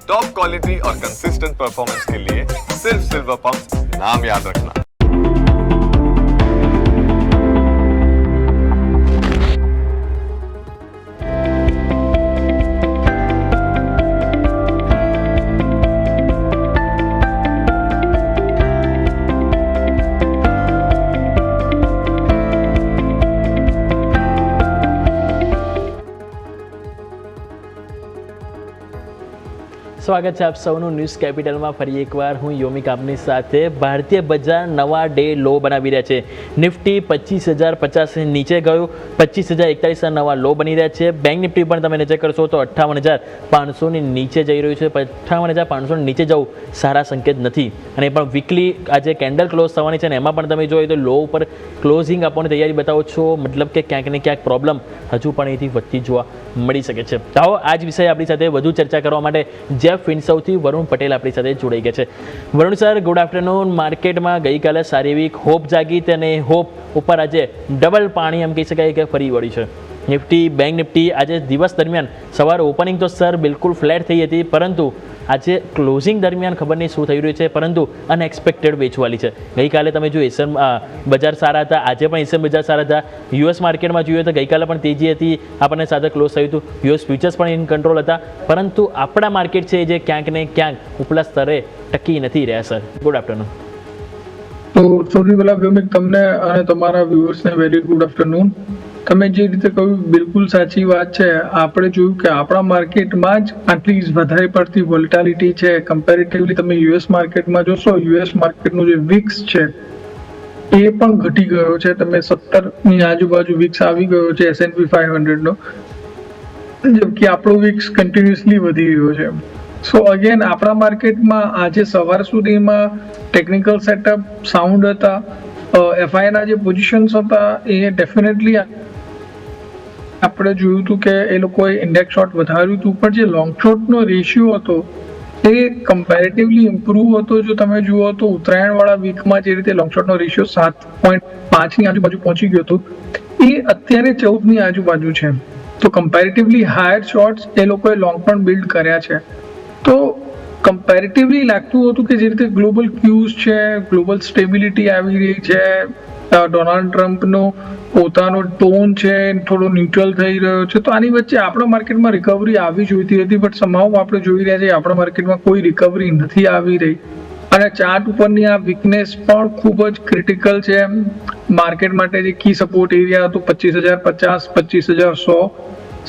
Top quality और consistent performance के लिए सिर्फ सिल्वर पंप नाम याद रखना। સ્વાગત છે આપ સૌનું ન્યૂઝ કેપિટલમાં. ફરી એકવાર હું યોમિક આપની સાથે. ભારતીય બજાર નવા ડે લો બનાવી રહ્યા છે. નિફ્ટી 25,050 નીચે ગયું, 25,041 નવા લો બની રહ્યા છે. બેંક નિફ્ટી પણ તમે નજર કરશો તો 58,500 નીચે જઈ રહ્યું છે. 58,500 નીચે જવું સારા સંકેત નથી. અને પણ વીકલી આજે કેન્ડલ ક્લોઝ થવાની છે ને એમાં પણ તમે જોઈએ તો લો ઉપર ક્લોઝિંગ આપવાની તૈયારી બતાવો છો. મતલબ કે ક્યાંક ને ક્યાંક પ્રોબ્લેમ હજુ પણ અહીંથી વધતી જોવા મળી શકે છે. તો આ જ વિષય આપણી સાથે વધુ ચર્ચા કરવા માટે ફિનસૌથી વરુણ પટેલ આપણી સાથે જોડાઈ ગયા છે. Varun sir, good afternoon. માર્કેટમાં ગઈકાલે સારી એવી હોપ જાગી હતી અને હોપ ઉપર આજે ડબલ પાણી એમ કહી શકાય કે ફરી વળી છે. નિફ્ટી, બેંક નિફ્ટી આજે દિવસ દરમિયાન સવારે ઓપનિંગ તો સર બિલકુલ ફ્લેટ થઈ હતી, પરંતુ આજે ક્લોઝિંગ દરમિયાન ખબર નહીં શું થઈ રહ્યું છે, પરંતુ અનએક્સપેક્ટેડ વેચવાલી છે. ગઈકાલે તમે જો એશિયન બજાર સારા હતા, આજે પણ એશિયન બજાર સારા હતા. યુએસ માર્કેટમાં જોઈએ તો ગઈકાલે પણ તેજી હતી, આપણને સાથે ક્લોઝ થયું હતું. યુએસ ફ્યુચર્સ પણ ઇન કંટ્રોલ હતા, પરંતુ આપણા માર્કેટ છે જે ક્યાંક ને ક્યાંક ઉપલા સ્તરે ટકી નથી રહ્યા. Sir, good afternoon. તો સૌથી પહેલા વ્યોમિક તમને અને તમારા વ્યુઅર્સને વેરી ગુડ આફ્ટરનૂન. તમે જે રીતે કહ્યું બિલકુલ સાચી વાત છે. આપણે જોયું કે આપણા માર્કેટમાં જ આટલી વધારે પડતી વોલેટિલિટી છે. કમ્પેરેટિવલી તમે યુએસ માર્કેટમાં જોશો, યુએસ માર્કેટનું જે વિક્સ છે એ પણ ઘટી ગયો છે. તમે 17ની આજુબાજુ વિક્સ આવી ગયો છે S&P 500 નો, જબકે આપણો વિક્સ કન્ટિન્યુઅસલી વધી રહ્યો છે. સો અગેન આપણા માર્કેટમાં આજે સવાર સુધીમાં ટેકનિકલ સેટઅપ સાઉન્ડ હતા. એફઆઈના જે પોઝિશન્સ હતા એ ડેફિનેટલી આપણે જોયું હતું કે એ લોકોએ ઇન્ડેક્સ શોર્ટ વધાર્યું હતું, પણ જે લોંગ શોર્ટનો રેશિયો હતો એ કમ્પેરેટિવલી ઇમ્પ્રૂવ હતો. જો તમે જુઓ તો ઉત્તરાયણવાળા વીકમાં જે રીતે લોંગ શોર્ટનો રેશિયો 7.5ની આજુબાજુ પહોંચી ગયો હતો, એ અત્યારે 14ની આજુબાજુ છે. તો કમ્પેરેટિવલી હાયર શોર્ટ્સ એ લોકોએ લોંગ પણ બિલ્ડ કર્યા છે. તો કમ્પેરેટિવલી લાગતું હતું કે જે રીતે ગ્લોબલ ક્યુઝ છે, ગ્લોબલ સ્ટેબિલિટી આવી રહી છે, ડોનાલ્ડ ટ્રમ્પનો પોતાનો ટોન છે થોડો ન્યુટ્રલ થઈ રહ્યો છે, તો આની વચ્ચે આપણા માર્કેટમાં રિકવરી આવી જોઈતી હતી. બટ સમાવ આપણે જોઈ રહ્યા છીએ આપણા માર્કેટમાં કોઈ રિકવરી નથી આવી રહી. અને ચાર્ટ ઉપરની આ વીકનેસ પણ ખૂબ જ ક્રિટિકલ છે માર્કેટ માટે. જે કી સપોર્ટ એરિયા હતો 25,050, 25,100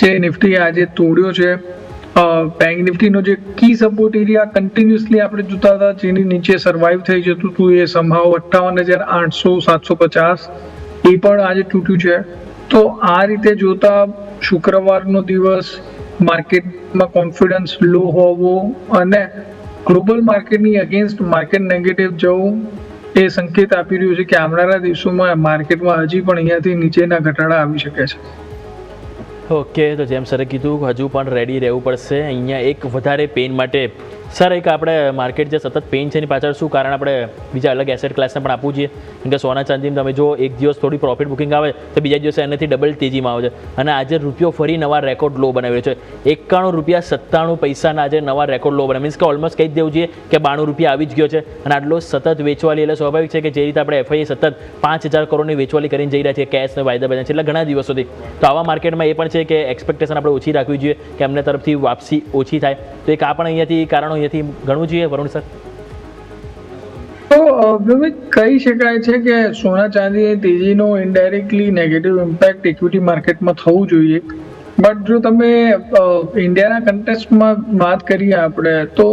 જે નિફ્ટી આજે તોડ્યો છે. બેંક નિફ્ટીનો જે કી સપોર્ટ એરિયા કન્ટિન્યુઅસલી આપણે જોતા હતા જેની નીચે સર્વાઈવ થઈ જતું હતું, એ સંભાવ 58,800, 750 એ પણ આજે તૂટ્યું છે. તો આ રીતે જોતા શુક્રવારનો દિવસ માર્કેટમાં કોન્ફિડન્સ લો હોવો અને ગ્લોબલ માર્કેટની અગેન્સ્ટ માર્કેટ નેગેટિવ જવું એ સંકેત આપી રહ્યું છે કે આવનારા દિવસોમાં માર્કેટમાં હજી પણ અહીંયાથી નીચેના ઘટાડા આવી શકે છે. ઓકે, તો જેમ સરે કીધું હજુ પણ રેડી રહેવું પડશે અહીંયા એક વધારે પેન માટે. સર, એક આપણે માર્કેટ જે સતત પેન છે એની પાછળ શું કારણ આપણે બીજા અલગ એસેટ ક્લાસને પણ આપવું જોઈએ? કેમ કે સોના ચાંદીમાં તમે જો એક દિવસ થોડી પ્રોફિટ બુકિંગ આવે તો બીજા દિવસે એનાથી ડબલ તેજીમાં આવે છે. અને આજે રૂપિયો ફરી નવા રેકોર્ડ લો બનાવ્યો છે. 91 રૂપિયા 97 પૈસાના આજે નવા રેકોર્ડ લો બનાવ્યા. મીન્સ કે ઓલમોસ્ટ કહી જ દેવું જોઈએ કે 92 રૂપિયા આવી જ ગયો છે. અને આટલો સતત વેચવાલી એટલે સ્વાભાવિક છે કે જે રીતે આપણે એફઆઈએ સતત 5,000 કરોડની વેચવાલી કરીને જઈ રહ્યા છીએ કેશને વાયદા બજાર છેલ્લા ઘણા દિવસોથી. તો આવા માર્કેટમાં એ પણ છે કે એક્સપેક્ટેશન આપણે ઓછી રાખવી જોઈએ કે એમને તરફથી વાપસી ઓછી થાય. તો એક આ પણ અહીંયાથી કારણો અહીંયાથી ગણવું જોઈએ. વરુણ સર, તો કહી શકાય છે કે સોના ચાંદીની તેજીનો ઇનડાયરેક્ટલી નેગેટિવ ઇમ્પેક્ટ ઇક્વિટી માર્કેટમાં થવું જોઈએ. બટ જો તમે ઇન્ડિયાના કન્ટેક્સ્ટમાં વાત કરીએ આપણે, તો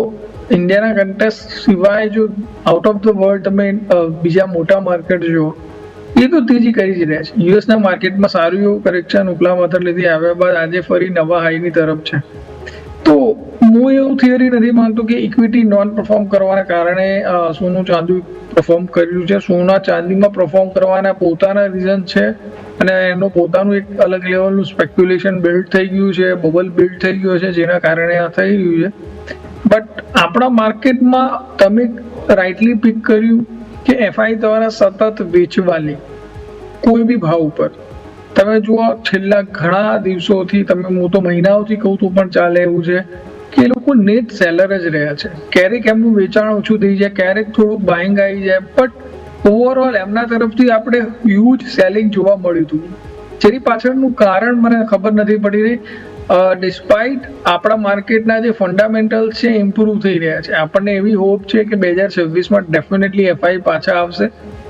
ઇન્ડિયાના કન્ટેક્સ્ટ સિવાય જો આઉટ ઓફ ધ વર્લ્ડ તમે બીજા મોટા માર્કેટ જો એ તો તેજી કરી જ રહ્યા છે. યુએસના માર્કેટમાં સારું એવું કરેક્શન ઉપલા મથરલેથી આવ્યા બાદ આજે ફરી નવા હાઈની તરફ છે. તો હું એવું થિયરી નથી માનતો કે ઇક્વિટી નોન પરફોર્મ કરવાના કારણે સોનું ચાંદી પરફોર્મ કર્યું છે. સોના ચાંદીમાં પરફોર્મ કરવાના પોતાના રીઝન છે અને એનું પોતાનું એક અલગ લેવલનું સ્પેક્યુલેશન બિલ્ડ થઈ ગયું છે, બબલ બિલ્ડ થઈ ગયો છે, જેના કારણે આ થઈ રહ્યું છે. બટ આપણા માર્કેટમાં તમે રાઇટલી પિક કર્યું કે એફઆઈ દ્વારા સતત વેચવાલી કોઈ બી ભાવ ઉપર તમે જુઓ છેલ્લા ઘણા દિવસોથી, તમે હું તો મહિનાઓથી કહું તો પણ ચાલે એવું છે કે એ લોકો નેટ સેલર જ રહ્યા છે. ક્યારેક એમનું વેચાણ ઓછું થઈ જાય, ક્યારેક થોડુંક બાઇંગ આવી જાય, બટ ઓવરઓલ એમના તરફથી આપણે હ્યુજ સેલિંગ જોવા મળ્યું હતું, જેની પાછળનું કારણ મને ખબર નથી પડી રહી. ડિસ્પાઇટ આપણા માર્કેટના જે ફંડામેન્ટલ્સ છે ઇમ્પ્રૂવ થઈ રહ્યા છે. આપણને એવી હોપ છે કે 2026માં ડેફિનેટલી એફઆઈ પાછા આવશે,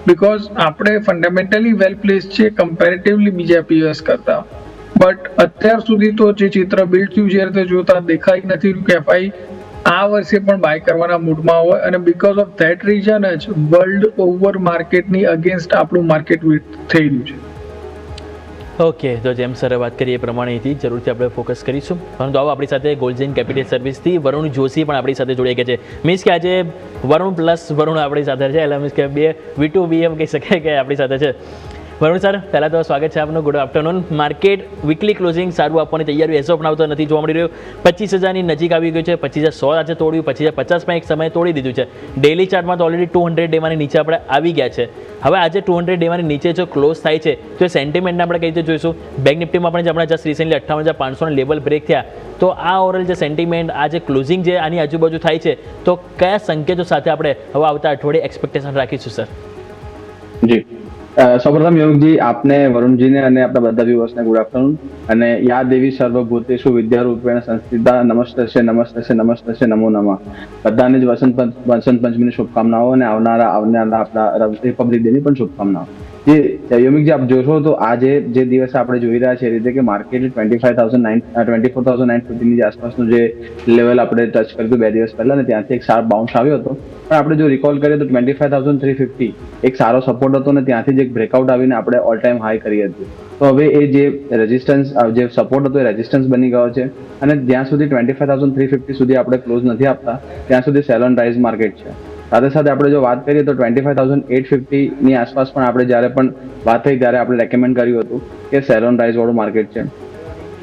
બિકોઝ આપણે ફંડામેન્ટલી વેલ પ્લેસ છે કમ્પેરેટિવલી બીજા પીએસ કરતા. બટ અત્યાર સુધી તો જે ચિત્ર બિલ્ડ થયું છે તે જોતા દેખાઈ નથી રહ્યું કે એફઆઈ આ વર્ષે પણ બાય કરવાના મૂડમાં હોય, અને બીકોઝ ઓફ ધેટ રીઝન જ વર્લ્ડ ઓવર માર્કેટની અગેન્સ્ટ આપણું માર્કેટ થઈ રહ્યું છે. ઓકે, તો જેમ સરે વાત કરી એ પ્રમાણેથી જરૂરથી આપણે ફોકસ કરીશું. પરંતુ આવો આપણી સાથે ગોલ્ડન કેપિટલ સર્વિસથી વરુણ જોશી પણ આપણી સાથે જોડાઈ ગયા છે. મીન્સ કે આજે વરુણ પ્લસ વરુણ આપણી સાથે છે, એટલે મીન્સ કે બે V2V એમ કહી શકાય કે આપણી સાથે છે. વરુણ સર, પહેલાં તો સ્વાગત છે આપનું. Good afternoon. Market weekly closing સારું આપવાની તૈયારી એઝ ઓફ નાવ તો નથી જોવા મળી રહ્યું. 25,000ની નજીક આવી ગયું છે. 25,100 આજે તોડ્યું, 25,050માં એક સમયે તોડી દીધું છે. ડેલી ચાર્ટમાં તો ઓલરેડી 200 ડેમાંની નીચે આપણે આવી ગયા છે. હવે આજે 200 ડેમાંની નીચે જો ક્લોઝ થાય છે તો એ સેન્ટિમેન્ટને આપણે કઈ રીતે જોઈશું? બેંક નિફ્ટીમાં પણ જે હમણાં જસ્ટ રિસેન્ટલી 58,500ના લેવલ બ્રેક થયા, તો આ ઓવરઓલ જે સેન્ટિમેન્ટ, આ જે ક્લોઝિંગ જે આની આજુબાજુ થાય છે, તો કયા સંકેતો સાથે આપણે હવે આવતા અઠવાડિયે એક્સપેક્ટેશન રાખીશું સર? જી, સૌપ્રથમ યોગજી, આપને, વરુણજીને અને આપણા બધા વ્યુઅર્સને ગુડ આફ્ટરનૂન. અને યા દેવી સર્વભૂતેષુ વિદ્યારૂપેણ સંસ્થિતા નમસ્તસ્ય નમસ્તસ્ય નમસ્તસ્ય નમો નમઃ. બધાને જ વસંત પંચમીની શુભકામનાઓ અને આવનારા આપણા રિપબ્લિક ડેની પણ શુભકામનાઓ. યોમિકજી, આપ જોશો તો આજે જે દિવસે આપણે જોઈ રહ્યા છીએ એ રીતે કે માર્કેટ 24,950ની જે આસપાસનું જે લેવલ આપણે ટચ કર્યું હતું 2 દિવસ પહેલા, ને ત્યાંથી એક શાર્પ બાઉન્સ આવ્યો હતો. પણ આપણે જો રિકોલ કરીએ તો 25,350 એક સારો સપોર્ટ હતો, ને ત્યાંથી જ એક બ્રેકઆઉટ આવીને આપણે ઓલ ટાઈમ હાઈ કરી હતી. તો હવે એ જે રેઝિસ્ટન્સ, જે સપોર્ટ હતો એ રેઝિસ્ટન્સ બની ગયો છે, અને જ્યાં સુધી 25,350 સુધી આપણે ક્લોઝ નથી આપતા ત્યાં સુધી સેલ ઓન રાઇઝ માર્કેટ છે. સાથે સાથે આપણે જો વાત કરીએ તો 25,850ની આસપાસ પણ આપણે જ્યારે પણ વાત થઈ ત્યારે આપણે રેકમેન્ડ કર્યું હતું કે સેલ ઓન રાઇઝ વાળું માર્કેટ છે.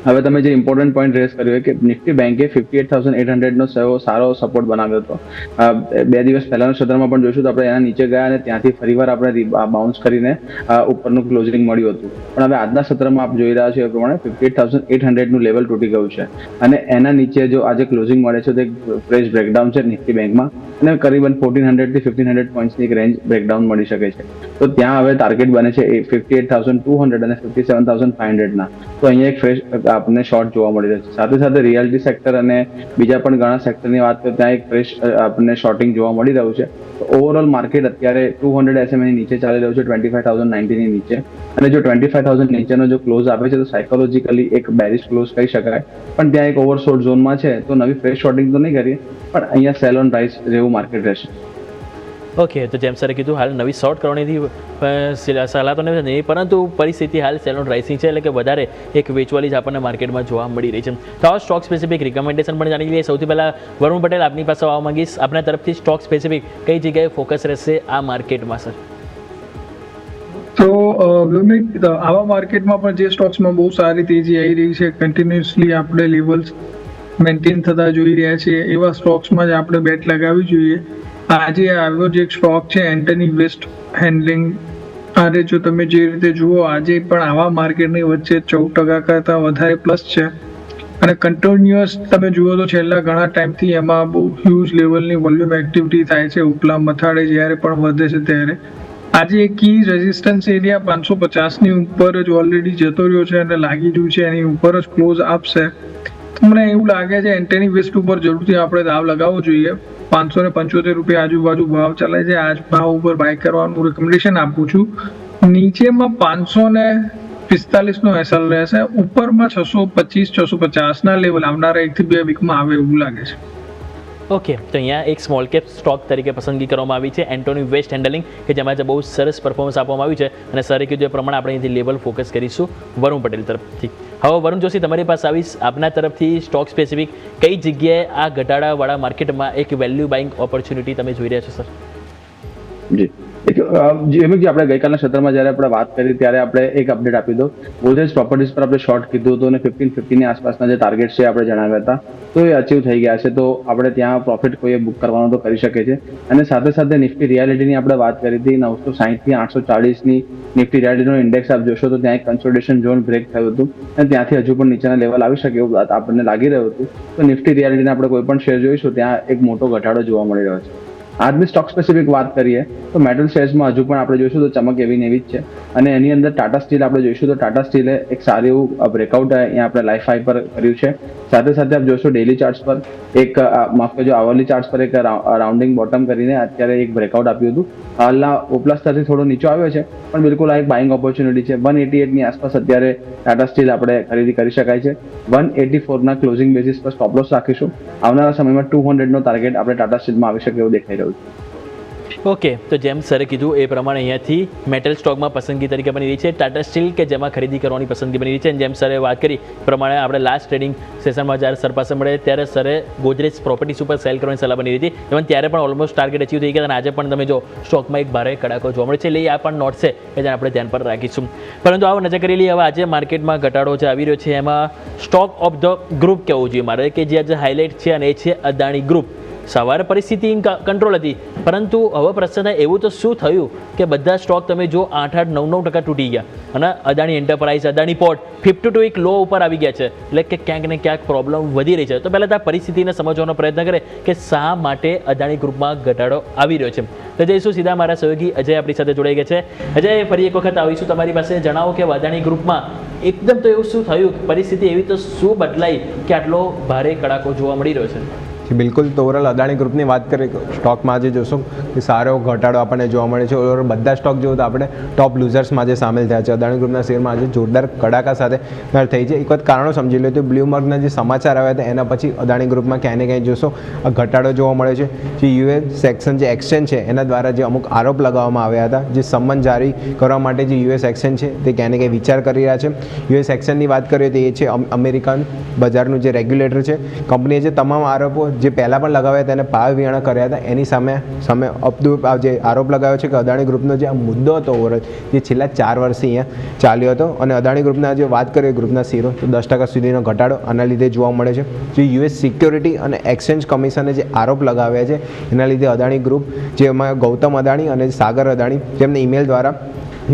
હવે તમે જે ઇમ્પોર્ટન્ટ પોઈન્ટ રેસ કર્યો કે નિફ્ટી બેન્કે 58,800નો સારો સપોર્ટ બનાવ્યો હતો. 2 દિવસ પહેલાના સત્રમાં પણ જોઈશું તો આપણે એના નીચે ગયા અને ત્યાંથી ફરીવાર આપણે બાઉન્સ કરીને ઉપરનું ક્લોઝિંગ મળ્યું હતું. પણ હવે આજના સત્રમાં આપ જોઈ રહ્યા છો એ પ્રમાણે 58,800નું લેવલ તૂટી ગયું છે, અને એના નીચે જો આજે ક્લોઝિંગ મળે છે તો એક ફ્રેશ બ્રેકડાઉન છે નિફ્ટી બેંકમાં, અને કરીબન 1,400 થી 1,500 પોઈન્ટ્સની એક રેન્જ બ્રેકડાઉન મળી શકે છે. તો ત્યાં હવે ટાર્ગેટ બને છે 58,200 અને 57,500ના. તો અહીંયા એક ફ્રેશ આપણને શોર્ટ જોવા મળી રહ્યો છે. સાથે સાથે રિયાલિટી સેક્ટર અને બીજા પણ ઘણા સેક્ટરની વાત કરીએ ત્યાં એક ફ્રેશ આપણને શોર્ટિંગ જોવા મળી રહ્યું છે. તો ઓવરઓલ માર્કેટ અત્યારે 200 SMAની નીચે ચાલી રહ્યું છે, 25,090ની નીચે. અને જો 25,000 નીચેનો જો ક્લોઝ આપે છે તો સાયકોલોજીકલી એક બેરિશ ક્લોઝ કહી શકાય, પણ ત્યાં એક ઓવરસોલ્ડ ઝોનમાં છે, તો નવી ફ્રેશ શોર્ટિંગ તો નહીં કરીએ, પણ અહીંયા સેલ ઓન રાઇઝ જેવું માર્કેટ રહેશે. ઓકે, તો જેમ સરે કીધું, હાલ નવી શોર્ટ કરવાની સલાહ તો નથી, પરંતુ પરિસ્થિતિ હાલ સેલ ઓન રાઇઝની છે, એટલે કે વધારે એક વેચવાલી જ આપણને માર્કેટમાં જોવા મળી રહી છે. તો આ સ્ટોક સ્પેસિફિક રિકમેન્ડેશન પણ જાણી લઈએ. સૌથી પહેલાં વરુણ પટેલ, આપની પાસે આવવા માંગીશ. આપના તરફથી સ્ટોક સ્પેસિફિક કઈ જગ્યાએ ફોકસ રહેશે આ માર્કેટમાં સર? તો આવા માર્કેટમાં પણ જે સ્ટોક્સમાં બહુ સારી તેજી આવી રહી છે, કન્ટિન્યુઅસલી આપણે લેવલ્સ મેન્ટેન થતા જોઈ રહ્યા છીએ, એવા સ્ટોક્સમાં જ આપણે બેટ લગાવવી જોઈએ. આજે આવ્યો જે એક સ્ટોક છે એન્ટની વેસ્ટ હેન્ડલિંગ, આજે જો તમે જે રીતે જુઓ આજે પણ આવા માર્કેટની વચ્ચે 14% કરતાં વધારે પ્લસ છે, અને કન્ટિન્યુઅસ તમે જુઓ તો છેલ્લા ઘણા ટાઈમથી એમાં બહુ હ્યુજ લેવલની વોલ્યુમ એક્ટિવિટી થાય છે. ઉપલા મથાળે જ્યારે પણ વધે છે ત્યારે આજે કી રેઝિસ્ટન્સ એરિયા 550ની ઉપર જ ઓલરેડી જતો રહ્યો છે અને લાગી રહ્યું છે, એની ઉપર જ ક્લોઝ આપશે. તો મને એવું લાગે છે એન્ટની વેસ્ટ ઉપર જરૂરથી આપણે દાવ લગાવવો જોઈએ. 575 રૂપિયા આજુબાજુ ભાવ ચાલે છે. આજ ભાવ ઉપર બાય કરવાનું રેકમેન્ડેશન આપું છું. નીચેમાં 545નો એસએલ રહેશે, ઉપરમાં 625-650ના લેવલ આવનારા 1 થી 2 વીકમાં આવે એવું લાગે છે. ઓકે, તો અહીંયા એક સ્મોલ કેપ સ્ટોક તરીકે પસંદગી કરવામાં આવી છે એન્ટોની વેસ્ટ હેન્ડલિંગ, કે જેમાં બહુ સરસ પરફોર્મન્સ આપવામાં આવ્યું છે, અને સરે કીધું એ પ્રમાણે આપણે અહીંથી લેવલ ફોકસ કરીશું વરુણ પટેલ તરફથી. હવે વરુણ જોશી, તમારી પાસે આવીશ. આપના તરફથી સ્ટોક સ્પેસિફિક કઈ જગ્યાએ આ ઘટાડાવાળા માર્કેટમાં એક વેલ્યુ બાઇંગ ઓપોર્ચ્યુનિટી તમે જોઈ રહ્યા છો સર? જી, જેમ કે આપણે ગઈકાલના સત્રમાં જ્યારે આપણે વાત કરી ત્યારે આપણે એક અપડેટ આપી દો. ગોદરેજ પ્રોપર્ટીઝ પર આપણે શોર્ટ કીધું હતું અને 1550 ની આસપાસના જે ટાર્ગેટ છે આપણે જણાવ્યા હતા, તો એ અચીવ થઈ ગયા છે. તો આપણે ત્યાં પ્રોફિટ કોઈએ બુક કરવાનો તો કરી શકે છે. અને સાથે સાથે નિફ્ટી રિયાલિટીની આપણે વાત કરી હતી, 960 થી 840ની નિફ્ટી રિયાલિટીનો ઇન્ડેક્સ આપ જોશો તો ત્યાં એક કન્સોલિડેશન ઝોન બ્રેક થયું હતું અને ત્યાંથી હજુ પણ નીચેના લેવલ આવી શકે એવું આપણને લાગી રહ્યું હતું. તો નિફ્ટી રિયાલિટીને આપણે કોઈ પણ શેર જોઈશું ત્યાં એક મોટો ઘટાડો જોવા મળી રહ્યો છે. આજની સ્ટોક સ્પેસિફિક વાત કરીએ તો મેટલ શેર્સમાં હજુ પણ આપણે જોઈશું તો ચમક એવી ને એવી જ છે. અને એની અંદર ટાટા સ્ટીલ આપણે જોઈશું તો ટાટા સ્ટીલે એક સારું એવું બ્રેકઆઉટ અહીંયા આપણે લાઈફ હાઈ પર કર્યું છે. સાથે સાથે આપ જોશો ડેલી ચાર્ટ્સ પર એક માફ કરજો આવરલી ચાર્ટ્સ પર એક રાઉન્ડિંગ બોટમ કરીને અત્યારે એક બ્રેકઆઉટ આપ્યું હતું. હાલના ઓપલા સ્તરથી થોડો નીચો આવ્યો છે, પણ બિલકુલ આ એક બાઇંગ ઓપોર્ચ્યુનિટી છે. 188 ની આસપાસ અત્યારે ટાટા સ્ટીલ આપણે ખરીદી કરી શકાય છે. 184 ના ક્લોઝિંગ બેસિસ પર સ્ટોપ લોસ રાખીશું. આવનારા સમયમાં 200 નો ટાર્ગેટ આપણે ટાટા સ્ટીલમાં આવી શકે એવું દેખાઈ રહ્યું છે. ઓકે, તો જેમ સરે કીધું એ પ્રમાણે અહીંયાથી મેટલ સ્ટોકમાં પસંદગી તરીકે બની રહી છે ટાટા સ્ટીલ, કે જેમાં ખરીદી કરવાની પસંદગી બની રહી છે. અને જેમ સરે વાત કરી પ્રમાણે આપણે લાસ્ટ ટ્રેડિંગ સેશનમાં જ્યારે સર પાસે મળે ત્યારે સરે ગોદરેજ પ્રોપર્ટીઝ ઉપર સેલ કરવાની સલાહ બની રહી હતી. ઇવન ત્યારે પણ ઓલમોસ્ટ ટાર્ગેટ અચીવ થઈ ગયા અને આજે પણ તમે જો સ્ટોકમાં એક ભારે કડાકો જોવા મળે છે. એટલે આ પણ નોટ છે કે જેને આપણે ધ્યાન પર રાખીશું. પરંતુ આવો નજર કરી લઈએ હવે આજે માર્કેટમાં ઘટાડો જે આવી રહ્યો છે એમાં સ્ટોક ઓફ ધ ગ્રુપ કહેવું જોઈએ મારે, કે જે આજે હાઇલાઇટ છે અને એ છે અદાણી ગ્રુપ. સવારે પરિસ્થિતિ કંટ્રોલ હતી, પરંતુ હવે પ્રશ્ન થાય એવું તો શું થયું કે બધા સ્ટોક તમે જો 8-8, 9-9% તૂટી ગયા અને અદાણી એન્ટરપ્રાઇઝ, અદાણી પોર્ટ 52 એક લો ઉપર આવી ગયા છે. એટલે કે ક્યાંક ને ક્યાંક પ્રોબ્લેમ વધી રહી છે. તો પહેલાં આ પરિસ્થિતિને સમજવાનો પ્રયત્ન કરે કે શા માટે અદાણી ગ્રુપમાં ઘટાડો આવી રહ્યો છે. તો જઈશું સીધા મારા સહયોગી અજય આપણી સાથે જોડાઈ ગયા છે. અજય, ફરી એક વખત આવીશું તમારી પાસે. જણાવો કે અદાણી ગ્રુપમાં એકદમ તો એવું શું થયું, પરિસ્થિતિ એવી તો શું બદલાઈ કે આટલો ભારે કડાકો જોવા મળી રહ્યો છે? બિલકુલ, તો ઓવરઓલ અદાણી ગ્રુપની વાત કરીએ સ્ટોકમાં આજે જોશો કે સારો ઘટાડો આપણને જોવા મળે છે. ઓવરઓલ બધા સ્ટોક જોવો તો આપણે ટોપ લૂઝર્સમાં આજે સામેલ થયા છે. અદાણી ગ્રુપના શેરમાં આજે જોરદાર કડાકા સાથે થઈ છે. એક વખત કારણો સમજી લો તો બ્લૂમબર્ગના જે સમાચાર આવ્યા હતા એના પછી અદાણી ગ્રુપમાં ક્યાંય ને ક્યાંય જોશો આ ઘટાડો જોવા મળે છે. જે યુએસ સેક્શન જે એક્સચેન્જ છે એના દ્વારા જે અમુક આરોપ લગાવવામાં આવ્યા હતા, જે સંમન જારી કરવા માટે જે યુએસ એક્સચેન્જ છે તે ક્યાંય ને ક્યાંય વિચાર કરી રહ્યા છે. યુએસ એક્સચેન્જની વાત કરીએ તો એ છે અમેરિકન બજારનું જે રેગ્યુલેટર છે. કંપનીએ જે તમામ આરોપો જે પહેલાં પણ લગાવ્યા હતા એને પાવ વિયાણા કર્યા હતા, એની સામે જે આરોપ લગાવ્યો છે કે અદાણી ગ્રુપનો જે આ મુદ્દો હતો ઓવરઓલ જે છેલ્લા 4 વર્ષથી અહીંયા ચાલ્યો હતો. અને અદાણી ગ્રુપના જે વાત કરીએ ગ્રુપના શેરો તો 10% સુધીનો ઘટાડો આના લીધે જોવા મળે છે. જે યુએસ સિક્યોરિટી અને એક્સચેન્જ કમિશને જે આરોપ લગાવ્યા છે એના લીધે અદાણી ગ્રુપ, જેમાં ગૌતમ અદાણી અને સાગર અદાણી, જેમને ઈમેલ દ્વારા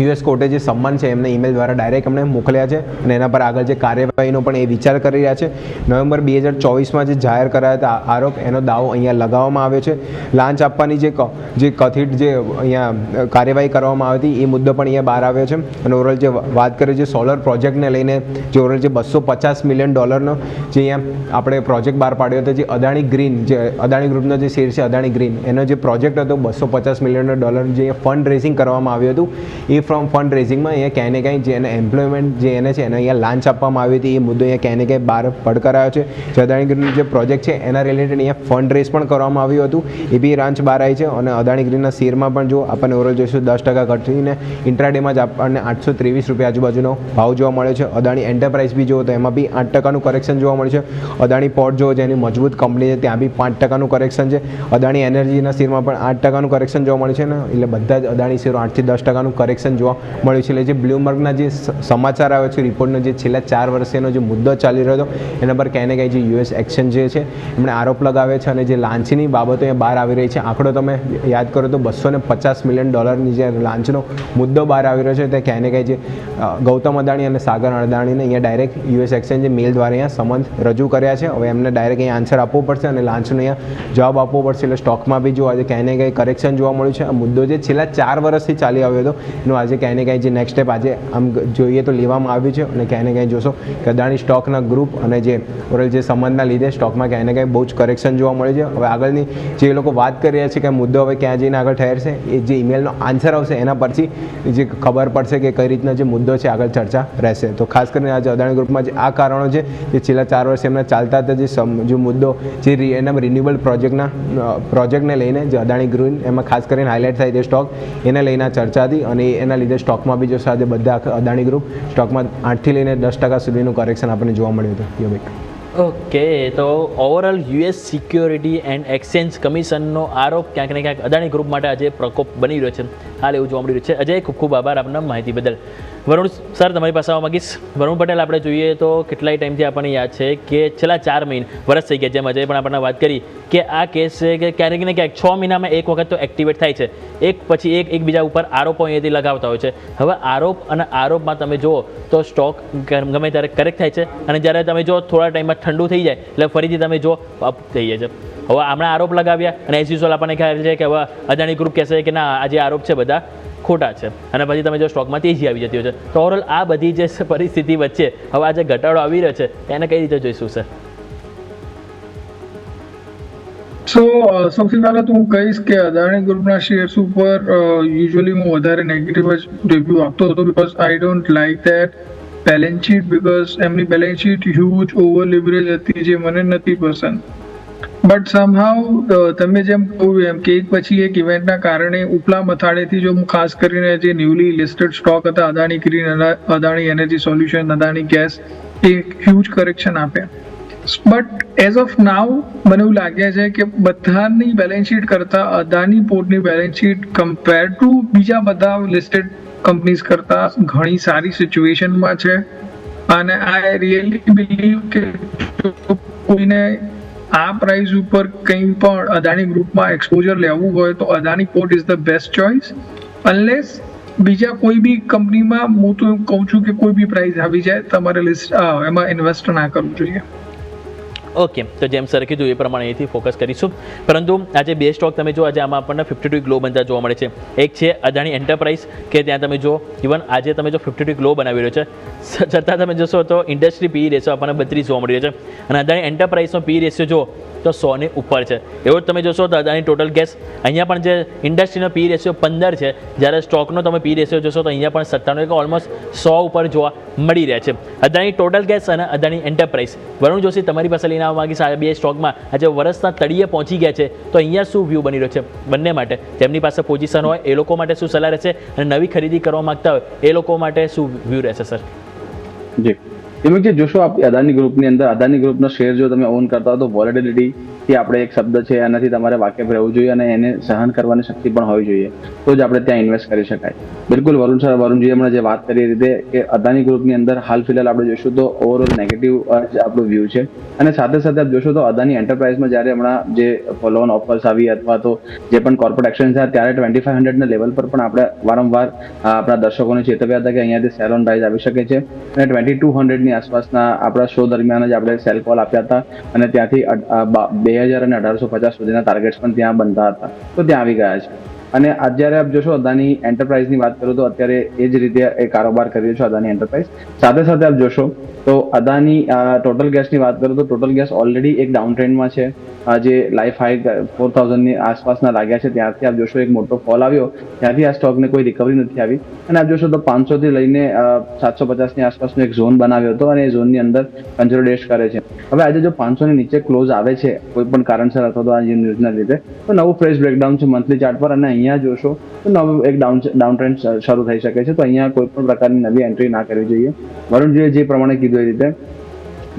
યુએસ કોર્ટે જે સમ્મન છે એમને ઈમેલ દ્વારા ડાયરેક્ટ એમણે મોકલ્યા છે અને એના પર આગળ જે કાર્યવાહીનો પણ એ વિચાર કરી રહ્યા છે. નવેમ્બર 2024માં જે જાહેર કરાયા હતા આરોપ, એનો દાવો અહીંયા લગાવવામાં આવ્યો છે. લાંચ આપવાની જે કથિત જે અહીંયા કાર્યવાહી કરવામાં આવી હતી એ મુદ્દો પણ અહીંયા બહાર આવ્યો છે. અને ઓવરઓલ જે વાત કરીએ જે સોલર પ્રોજેક્ટને લઈને જે ઓવરઓલ જે $250 મિલિયન જે અહીંયા આપણે પ્રોજેક્ટ બહાર પાડ્યો હતો, જે અદાણી ગ્રીન, જે અદાણી ગ્રુપનો જે શેર છે અદાણી ગ્રીન, એનો જે પ્રોજેક્ટ હતો $250 મિલિયન જે ફંડ રેઝિંગ કરવામાં આવ્યું હતું, એ ફ્રોમ ફંડ રેઝિંગમાં અહીંયા ક્યાંય ને ક્યાંય જે એને એમ્પ્લોયમેન્ટ જે એને છે એને અહીંયા લાંચ આપવામાં આવી હતી. એ મુદ્દો અહીંયા ક્યાંય ને ક્યાંય બહાર પડકરાયો છે. જે અદાણી ગ્રીનનો જે પ્રોજેક્ટ છે એના રિલેટેડ અહીંયા ફંડ રેઝ પણ કરવામાં આવ્યું હતું, એ બી લાંચ બહાર આવી છે. અને અદાણી ગ્રીનના શેરમાં પણ જો આપણને ઓવરઓલ જોઈશું 10% ઘટીને ઇન્ટ્રાડેમાં જ આપણને ₹823 આજુબાજુનો ભાવ જોવા મળે છે. અદાણી એન્ટરપ્રાઇઝ બી જુઓ તો એમાં બી 8%નું કરેક્શન જોવા મળે છે. અદાણી પોર્ટ જુઓ જેની મજબૂત કંપની છે ત્યાં બી 5%નું કરેક્શન છે. અદાણી એનર્જીના શેરમાં પણ 8%નું કરેક્શન જોવા મળે છે ને એટલે બધા જ અદાણી શેરો 8 થી 10%નું કરેક્શન જોવા મળ્યું છે. એટલે જે બ્લૂમબર્ગના જે સમાચાર આવ્યો છે રિપોર્ટનો, જે છેલ્લા 4 વર્ષનો જે મુદ્દો ચાલી રહ્યો હતો એના પર ક્યાંય ને ક્યાંય જે યુએસ એક્સચેન્જ જે છે એમણે આરોપ લગાવ્યા છે. અને જે લાંચની બાબતો અહીંયા બહાર આવી રહી છે, આંકડો તમે યાદ કરો તો $250 મિલિયન જે લાંચનો મુદ્દો બહાર આવી રહ્યો છે, તે ક્યાંય ને ક્યાંય જે ગૌતમ અદાણી અને સાગર અદાણીને અહીંયા ડાયરેક્ટ યુએસ એક્સચેન્જે મેલ દ્વારા અહીંયા સંબંધ રજૂ કર્યા છે. હવે એમને ડાયરેક્ટ અહીંયા આન્સર આપવો પડશે અને લાંચનો અહીંયા જવાબ આપવો પડશે. એટલે સ્ટોકમાં બી જો આજે ક્યાંય ને ક્યાંય કરેક્શન જોવા મળ્યું છે. આ મુદ્દો જે છેલ્લા 4 વર્ષથી ચાલી આવ્યો હતો એનો આજે ક્યાંય ને ક્યાંય જે નેક્સ્ટ સ્ટેપ આજે આમ જોઈએ તો લેવામાં આવ્યું છે. અને ક્યાંય ને ક્યાંય જોશો કે અદાણી સ્ટોકના ગ્રુપ અને જે ઓવરઓલ જે સંબંધના લીધે સ્ટોકમાં ક્યાંય ને ક્યાંય બહુ જ કરેક્શન જોવા મળે છે. હવે આગળની જે લોકો વાત કરી રહ્યા છે કે મુદ્દો હવે ક્યાં જઈને આગળ ઠહેરશે, એ જે ઈમેલનો આન્સર આવશે એના પરથી જે ખબર પડશે કે કઈ રીતના જે મુદ્દો છે આગળ ચર્ચા રહેશે. તો ખાસ કરીને આજે અદાણી ગ્રુપમાં જે આ કારણો છે જે છેલ્લા 4 વર્ષ એમના ચાલતા હતા, જે મુદ્દો જે એના રિન્યુએબલ પ્રોજેક્ટને લઈને જે અદાણી ગ્રીન એમાં ખાસ કરીને હાઇલાઇટ થાય તે સ્ટોક એને લઈને ચર્ચા હતી. અને એના લીધે સ્ટોકમાં બી જો સાથે બધા અદાણી ગ્રુપ સ્ટોકમાં 8 થી લઈને 10% સુધીનું કરેક્શન આપણને જોવા મળ્યું હતું. ઓકે, તો overall US security and exchange કમિશનનો આરોપ ક્યાંક ને ક્યાંક અદાણી ગ્રુપ માટે આજે પ્રકોપ બની રહ્યો છે, હાલ એવું જોવા મળી રહ્યું છે. અજય, ખૂબ ખૂબ આભાર આપના માહિતી બદલ. વરુણ સર, તમારી પાસે આવવા માંગીશ. વરુણ પટેલ, આપણે જોઈએ તો કેટલાય ટાઈમથી આપણને યાદ છે કે છેલ્લા 4 મહિના વર્ષ થઈ ગયા, જેમ અજય પણ આપણને વાત કરી કે આ કેસ છે કે ક્યારેક ને ક્યાંક 6 મહિનામાં એક વખત તો એક્ટિવેટ થાય છે, એક પછી એકબીજા ઉપર આરોપો અહીંયાથી લગાવતા હોય છે. હવે આરોપ અને આરોપમાં તમે જુઓ તો સ્ટોક ગમે ત્યારે કરેક્ટ થાય છે, અને જ્યારે તમે જો થોડા ટાઈમમાં ઠંડુ થઈ જાય એટલે ફરીથી તમે જો અપ થઈ જાય છે. હવે હમણાં આરોપ લગાવ્યા અને એઝ યુઝ્યુઅલ આપણને ખ્યાલ છે કે હવે અદાણી ગ્રુપ કહેશે કે ના, આ જે આરોપ છે બધા ખોટા છે, અને પછી તમે જો સ્ટોકમાં તેજી આવી જતી હોય છે. તો ઓવરઓલ આ બધી જે પરિસ્થિતિ વચ્ચે હવે આ જે ઘટાડો આવી રહ્યો છે એને કઈ રીતે જોઈશું સર? સો સૌથી પહેલા તો હું કહીશ કે અદાણી ગ્રુપના શેર્સ ઉપર યુઝ્યુઅલી હું વધારે નેગેટિવ જ રિવ્યૂ આપતો હતો, because I don't like that balance sheet, because એમની balance sheet huge over leverage હતી, જે મને નથી પસંદ. બટ સમહાઉ તમે જેમ કહ્યું એમ કે એક પછી એક ઇવેન્ટના કારણે ઉપલા મથાળેથી જો હું ખાસ કરીને જે ન્યૂલી લિસ્ટેડ સ્ટોક હતા, Adani green, Adani energy solution, Adani gas, એ હ્યુજ કરેક્શન આપ્યા. બટ એઝ ઓફ નાઉ મને એવું લાગે છે કે બધાની બેલેન્સ શીટ કરતાં અદાની પોર્ટની બેલેન્સ શીટ કમ્પેર ટુ બીજા બધા લિસ્ટેડ કંપનીઝ કરતાં ઘણી સારી સિચ્યુએશનમાં છે. અને આઈ રિયલી બિલીવ કે કોઈને આ પ્રાઇસ ઉપર કંઈ પણ અદાણી ગ્રુપમાં એક્સપોઝર લેવું હોય તો Adani port is the best choice, unless બીજા કોઈ બી કંપનીમાં હું તો એમ કહું છું કે કોઈ બી પ્રાઇસ આવી જાય તમારે એમાં ઇન્વેસ્ટ ના કરવું જોઈએ. ઓકે, તો જેમ સર કીધું એ પ્રમાણે અહીંથી ફોકસ કરીશું. પરંતુ આજે બે સ્ટોક તમે જો આજે આમાં આપણને 52 લો બનતા જોવા મળે છે. એક છે અદાણી એન્ટરપ્રાઇઝ, કે ત્યાં તમે જો ઇવન આજે તમે જો 52 લો બનાવી રહ્યો છે, છતાં તમે જોશો તો ઇન્ડસ્ટ્રી પી રેશિયો આપણને 32 જોવા મળી રહ્યો છે, અને અદાણી એન્ટરપ્રાઇઝનો પી રેશિયો જો તો 100 ની ઉપર છે. એવો જ તમે જોશો તો અદાણી ટોટલ ગેસ, અહીંયા પણ જે ઇન્ડસ્ટ્રીનો પી રેશિયો 15 છે, જ્યારે સ્ટોકનો તમે પી રેશિયો જોશો તો અહીંયા પણ 97, કે ઓલમોસ્ટ 100 ઉપર જોવા મળી રહ્યા છે. અદાણી ટોટલ ગેસ અને અદાણી એન્ટરપ્રાઇઝ. વરુણ જોશી, તમારી પાસે લઈને આવવા માંગીશ, આ બે સ્ટોકમાં આજે વર્ષના તળિયે પહોંચી ગયા છે, તો અહીંયા શું વ્યૂ બની રહ્યો છે બંને માટે? જેમની પાસે પોઝિશન હોય એ લોકો માટે શું સલાહ રહેશે, અને નવી ખરીદી કરવા માંગતા હોય એ લોકો માટે શું વ્યૂ રહેશે સર? જી, તમે જે જોશો અદાણી ગ્રુપની અંદર, અદાણી ગ્રુપનો શેર જો તમે ઓન કરતા હો તો વોલેટિલિટી થી આપણે એક શબ્દ છે, એનાથી તમારે વાકેફ રહેવું જોઈએ અને એને સહન કરવાની શક્તિ પણ હોવી જોઈએ, તો જ આપણે ત્યાં ઇન્વેસ્ટ કરી શકાય. બિલકુલ વરુણજી હમણાં જે વાત કરી એ રીતે કે અદાણી ગ્રુપની અંદર હાલ ફિલહાલ આપણે જોઈશું તો ઓવરઓલ નેગેટિવ આપણું વ્યૂ છે. અને સાથે સાથે આપ જોશો તો અદાણી એન્ટરપ્રાઇઝમાં જ્યારે હમણાં જે ફોલો ઓન ઓફર્સ આવી અથવા તો જે પણ કોર્પોરેટ એક્શન થયા, ત્યારે 2500 લેવલ પર પણ આપણે વારંવાર આપણા દર્શકોને ચેતવ્યા હતા કે અહીંયાથી સેલ ઓન રાઇઝ આવી શકે છે, અને 2200 ની આસપાસના આપણા શો દરમિયાન જ આપણે સેલ કોલ આપ્યા હતા, અને ત્યાંથી 2000 અને 1850 સુધીના ટાર્ગેટ્સ પણ ત્યાં બનતા હતા, તો ત્યાં આવી ગયા છે. અને અત્યારે આપ જોશો અદાણી એન્ટરપ્રાઇઝની વાત કરું તો અત્યારે એ જ રીતે એ કારોબાર કરી રહ્યો છે અદાણી એન્ટરપ્રાઇઝ. સાથે સાથે આપ જોશો તો અદાણી ટોટલ ગેસની વાત કરું તો ટોટલ ગેસ ઓલરેડી એક ડાઉન ટ્રેન્ડમાં છે, જે લાઈફ હાઈ 4000 ની આસપાસના લાગ્યા છે, ત્યારથી આપ જોશો એક મોટો ફોલ આવ્યો, ત્યાંથી આ સ્ટોકને કોઈ રિકવરી નથી આવી. અને આપ જોશો તો 500 થી લઈને 750 ની આસપાસનો એક ઝોન બનાવ્યો હતો, અને એ ઝોનની અંદર કન્સોલિડેટ કરે છે. હવે આજે જો 500 ની નીચે ક્લોઝ આવે છે કોઈ પણ કારણસર અથવા તો આ ન્યૂઝના લીધે, તો નવું ફ્રેશ બ્રેકડાઉન છે મંથલી ચાર્ટ પર, અને અહીંયા જોશો તો નવું એક ડાઉન ટ્રેન્ડ શરૂ થઈ શકે છે. તો અહીંયા કોઈ પણ પ્રકારની નવી એન્ટ્રી ના કરવી જોઈએ. વરુણજીએ જે પ્રમાણે કીધું એ રીતે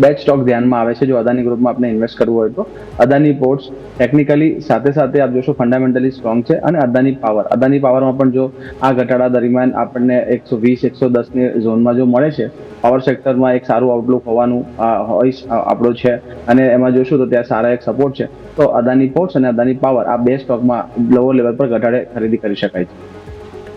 બે જ સ્ટોક ધ્યાનમાં આવે છે જો અદાણી ગ્રુપમાં આપણે ઇન્વેસ્ટ કરવું હોય તો. અદાણી પોર્ટ્સ ટેકનિકલી સાથે સાથે આપ જોશો ફંડામેન્ટલી સ્ટ્રોંગ છે, અને અદાણી પાવરમાં પણ જો આ ઘટાડા દરમિયાન આપણને 120-110 ની ઝોનમાં જો મળે છે, પાવર સેક્ટરમાં એક સારું આઉટલુક હોવાનું આપણો છે, અને એમાં જોશું તો ત્યાં સારા એક સપોર્ટ છે. તો અદાણી પોર્ટ્સ અને અદાણી પાવર આ બે સ્ટોકમાં લોઅર લેવલ પર ઘટાડે ખરીદી કરી શકાય છે.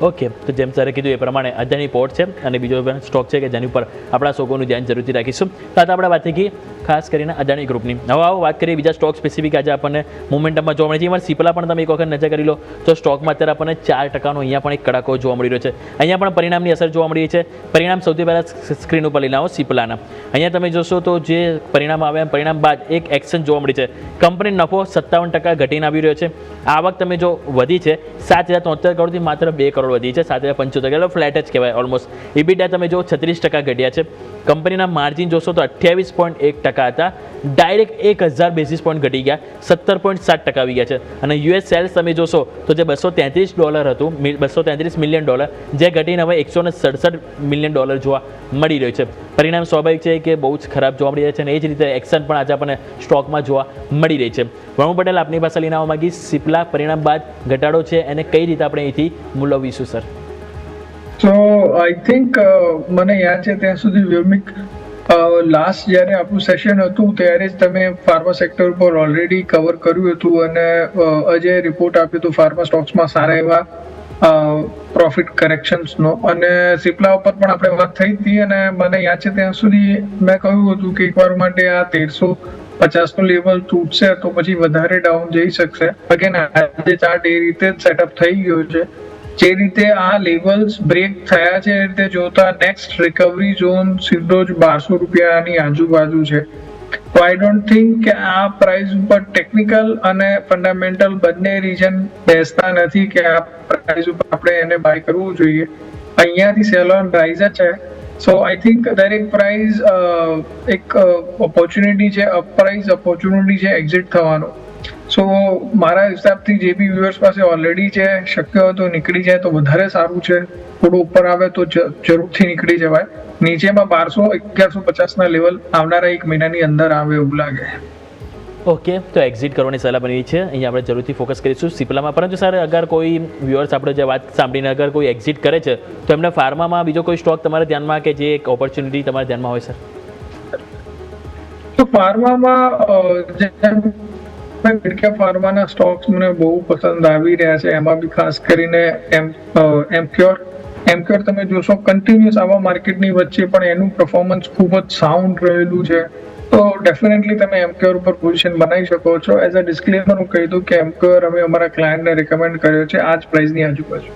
ઓકે, તો જેમ સરે કીધું એ પ્રમાણે અદાણી પોર્ટ છે, અને બીજો સ્ટોક છે કે જેની ઉપર આપણા લોકોનું ધ્યાન જરૂરથી રાખીશું. તો આપણે વાત થઈ ખાસ કરીને અદાણી ગ્રુપની. હવે આવો વાત કરીએ બીજા સ્ટોક સ્પેસિફિક આજે આપણને મોમેન્ટમમાં જોવા મળે છે. એમાં સિપ્લા પણ તમે એક વખત નજર કરી લો તો સ્ટોકમાં અત્યારે આપણને 4% અહીંયા પણ એક કડાકો જોવા મળી રહ્યો છે. અહીંયા પણ પરિણામની અસર જોવા મળી રહી છે. પરિણામ સૌથી પહેલાં સ્ક્રીન ઉપર લઈને આવો સિપ્લાના. અહીંયા તમે જોશો તો જે પરિણામ આવે પરિણામ બાદ એક એક્શન જોવા મળી છે. કંપની નફો 57% ઘટીને આવી રહ્યો છે. આવક તમે જો વધી છે 7073 કરોડથી માત્ર 2 કરોડ વધી છે, 7075, એટલે ફ્લેટ જ કહેવાય ઓલમોસ્ટ. ઇબીટા તમે જો 36% ઘટ્યા છે. કંપનીના માર્જિન જોશો તો 28.1% હતા, ડાયરેક્ટ 1000 બેઝિસ પોઈન્ટ ઘટી ગયા, 17.7% આવી ગયા છે. અને યુએસ સેલ્સ તમે જોશો તો જે $233 હતું, $233 મિલિયન, જે ઘટીને હવે $167 મિલિયન જોવા મળી રહ્યું છે. પરિણામ સ્વાભાવિક છે કે બહુ જ ખરાબ જોવા મળી રહ્યા છે અને એ જ રીતે એક્શન પણ આજે આપણને સ્ટોકમાં જોવા મળી રહી છે. વરુણ પટેલ, આપની પાસે લઈને આવવા માંગીશ, સિપ્લા પરિણામ બાદ ઘટાડો છે એને કઈ રીતે આપણે અહીંથી મૂલવીશું સર? સો આઈ થિંક મને યાદ છે ત્યાં સુધી વ્યોમિક લાસ્ટ જ્યારે આપણું સેશન હતું ત્યારે જ તમે ફાર્મા સેક્ટર ઉપર ઓલરેડી કવર કર્યું હતું અને અજય રિપોર્ટ આપ્યો હતો ફાર્મા સ્ટોક્સમાં સારા એવા પ્રોફિટ કરેક્શન્સનો, અને સિપ્લા ઉપર પણ આપણે વાત થઈ હતી અને મને યાદ છે ત્યાં સુધી મેં કહ્યું હતું કે એકવાર માટે આ 1350 નું લેવલ તૂટશે તો પછી વધારે ડાઉન જઈ શકશે. અગેન આજે ચાર્ટ એ રીતે જ સેટઅપ થઈ ગયો છે. જે રીતે આ લેવલ્સ બ્રેક થયા છે એ રીતે જોતા નેક્સ્ટ રિકવરી ઝોન સીધો જ 1200 રૂપિયાની આજુબાજુ છે. તો આઈ ડોન્ટ થિંક કે આ પ્રાઇસ ઉપર ટેકનિકલ અને ફંડામેન્ટલ બંને રીઝન બેસતા નથી કે આ પ્રાઇસ ઉપર આપણે એને બાય કરવું જોઈએ. અહીંયાથી સેલ ઓન રાઇઝ જ છે. સો આઈ થિંક દરેક પ્રાઇસ એક ઓપોર્ચ્યુનિટી છે, અપ પ્રાઇસ ઓપોર્ચ્યુનિટી છે એક્ઝિટ થવાનો. સો મારા હિસાબથી જે બી વ્યુઅર્સ પાસે ઓલરેડી છે, શક્ય હોય તો નીકળી જાય તો વધારે સારું છે. થોડું ઉપર આવે તો જરૂરથી નીકળી જવાય. નીચેમાં 1200-1150 ના લેવલ આવનારા એક મહિનાની અંદર આવે એવું લાગે. ઓકે, તો એક્ઝિટ કરવાની સલાહ બની છે, અહીંયા આપણે જરૂરથી ફોકસ કરીશું સિપ્લામાં. પરંતુ સર, અગર કોઈ વ્યુઅર્સ આપણે જે વાત સાંભળીને અગર કોઈ એક્ઝિટ કરે છે તો એમને ફાર્મામાં બીજો કોઈ સ્ટોક તમારા ધ્યાનમાં કે જે એક ઓપોર્ચ્યુનિટી તમારા ધ્યાનમાં હોય સર? તો ફાર્મામાં મિડકેપ ફાર્માના સ્ટોક્સ મને બહુ પસંદ આવી રહ્યા છે. એમાં બી ખાસ કરીને એમક્યોર તમે જોશો કન્ટિન્યુઅસ આવા માર્કેટની વચ્ચે પણ એનું પરફોર્મન્સ ખૂબ જ સાઉન્ડ રહેલું છે. તો ડેફિનેટલી તમે એમક્યોર ઉપર પોઝિશન બનાવી શકો છો. એઝ અ ડિસ્ક્લેમર હું કહી દઉં કે એમક્યોર અમે અમારા ક્લાયન્ટને રેકમેન્ડ કર્યો છે આ જ પ્રાઇસની આજુબાજુ.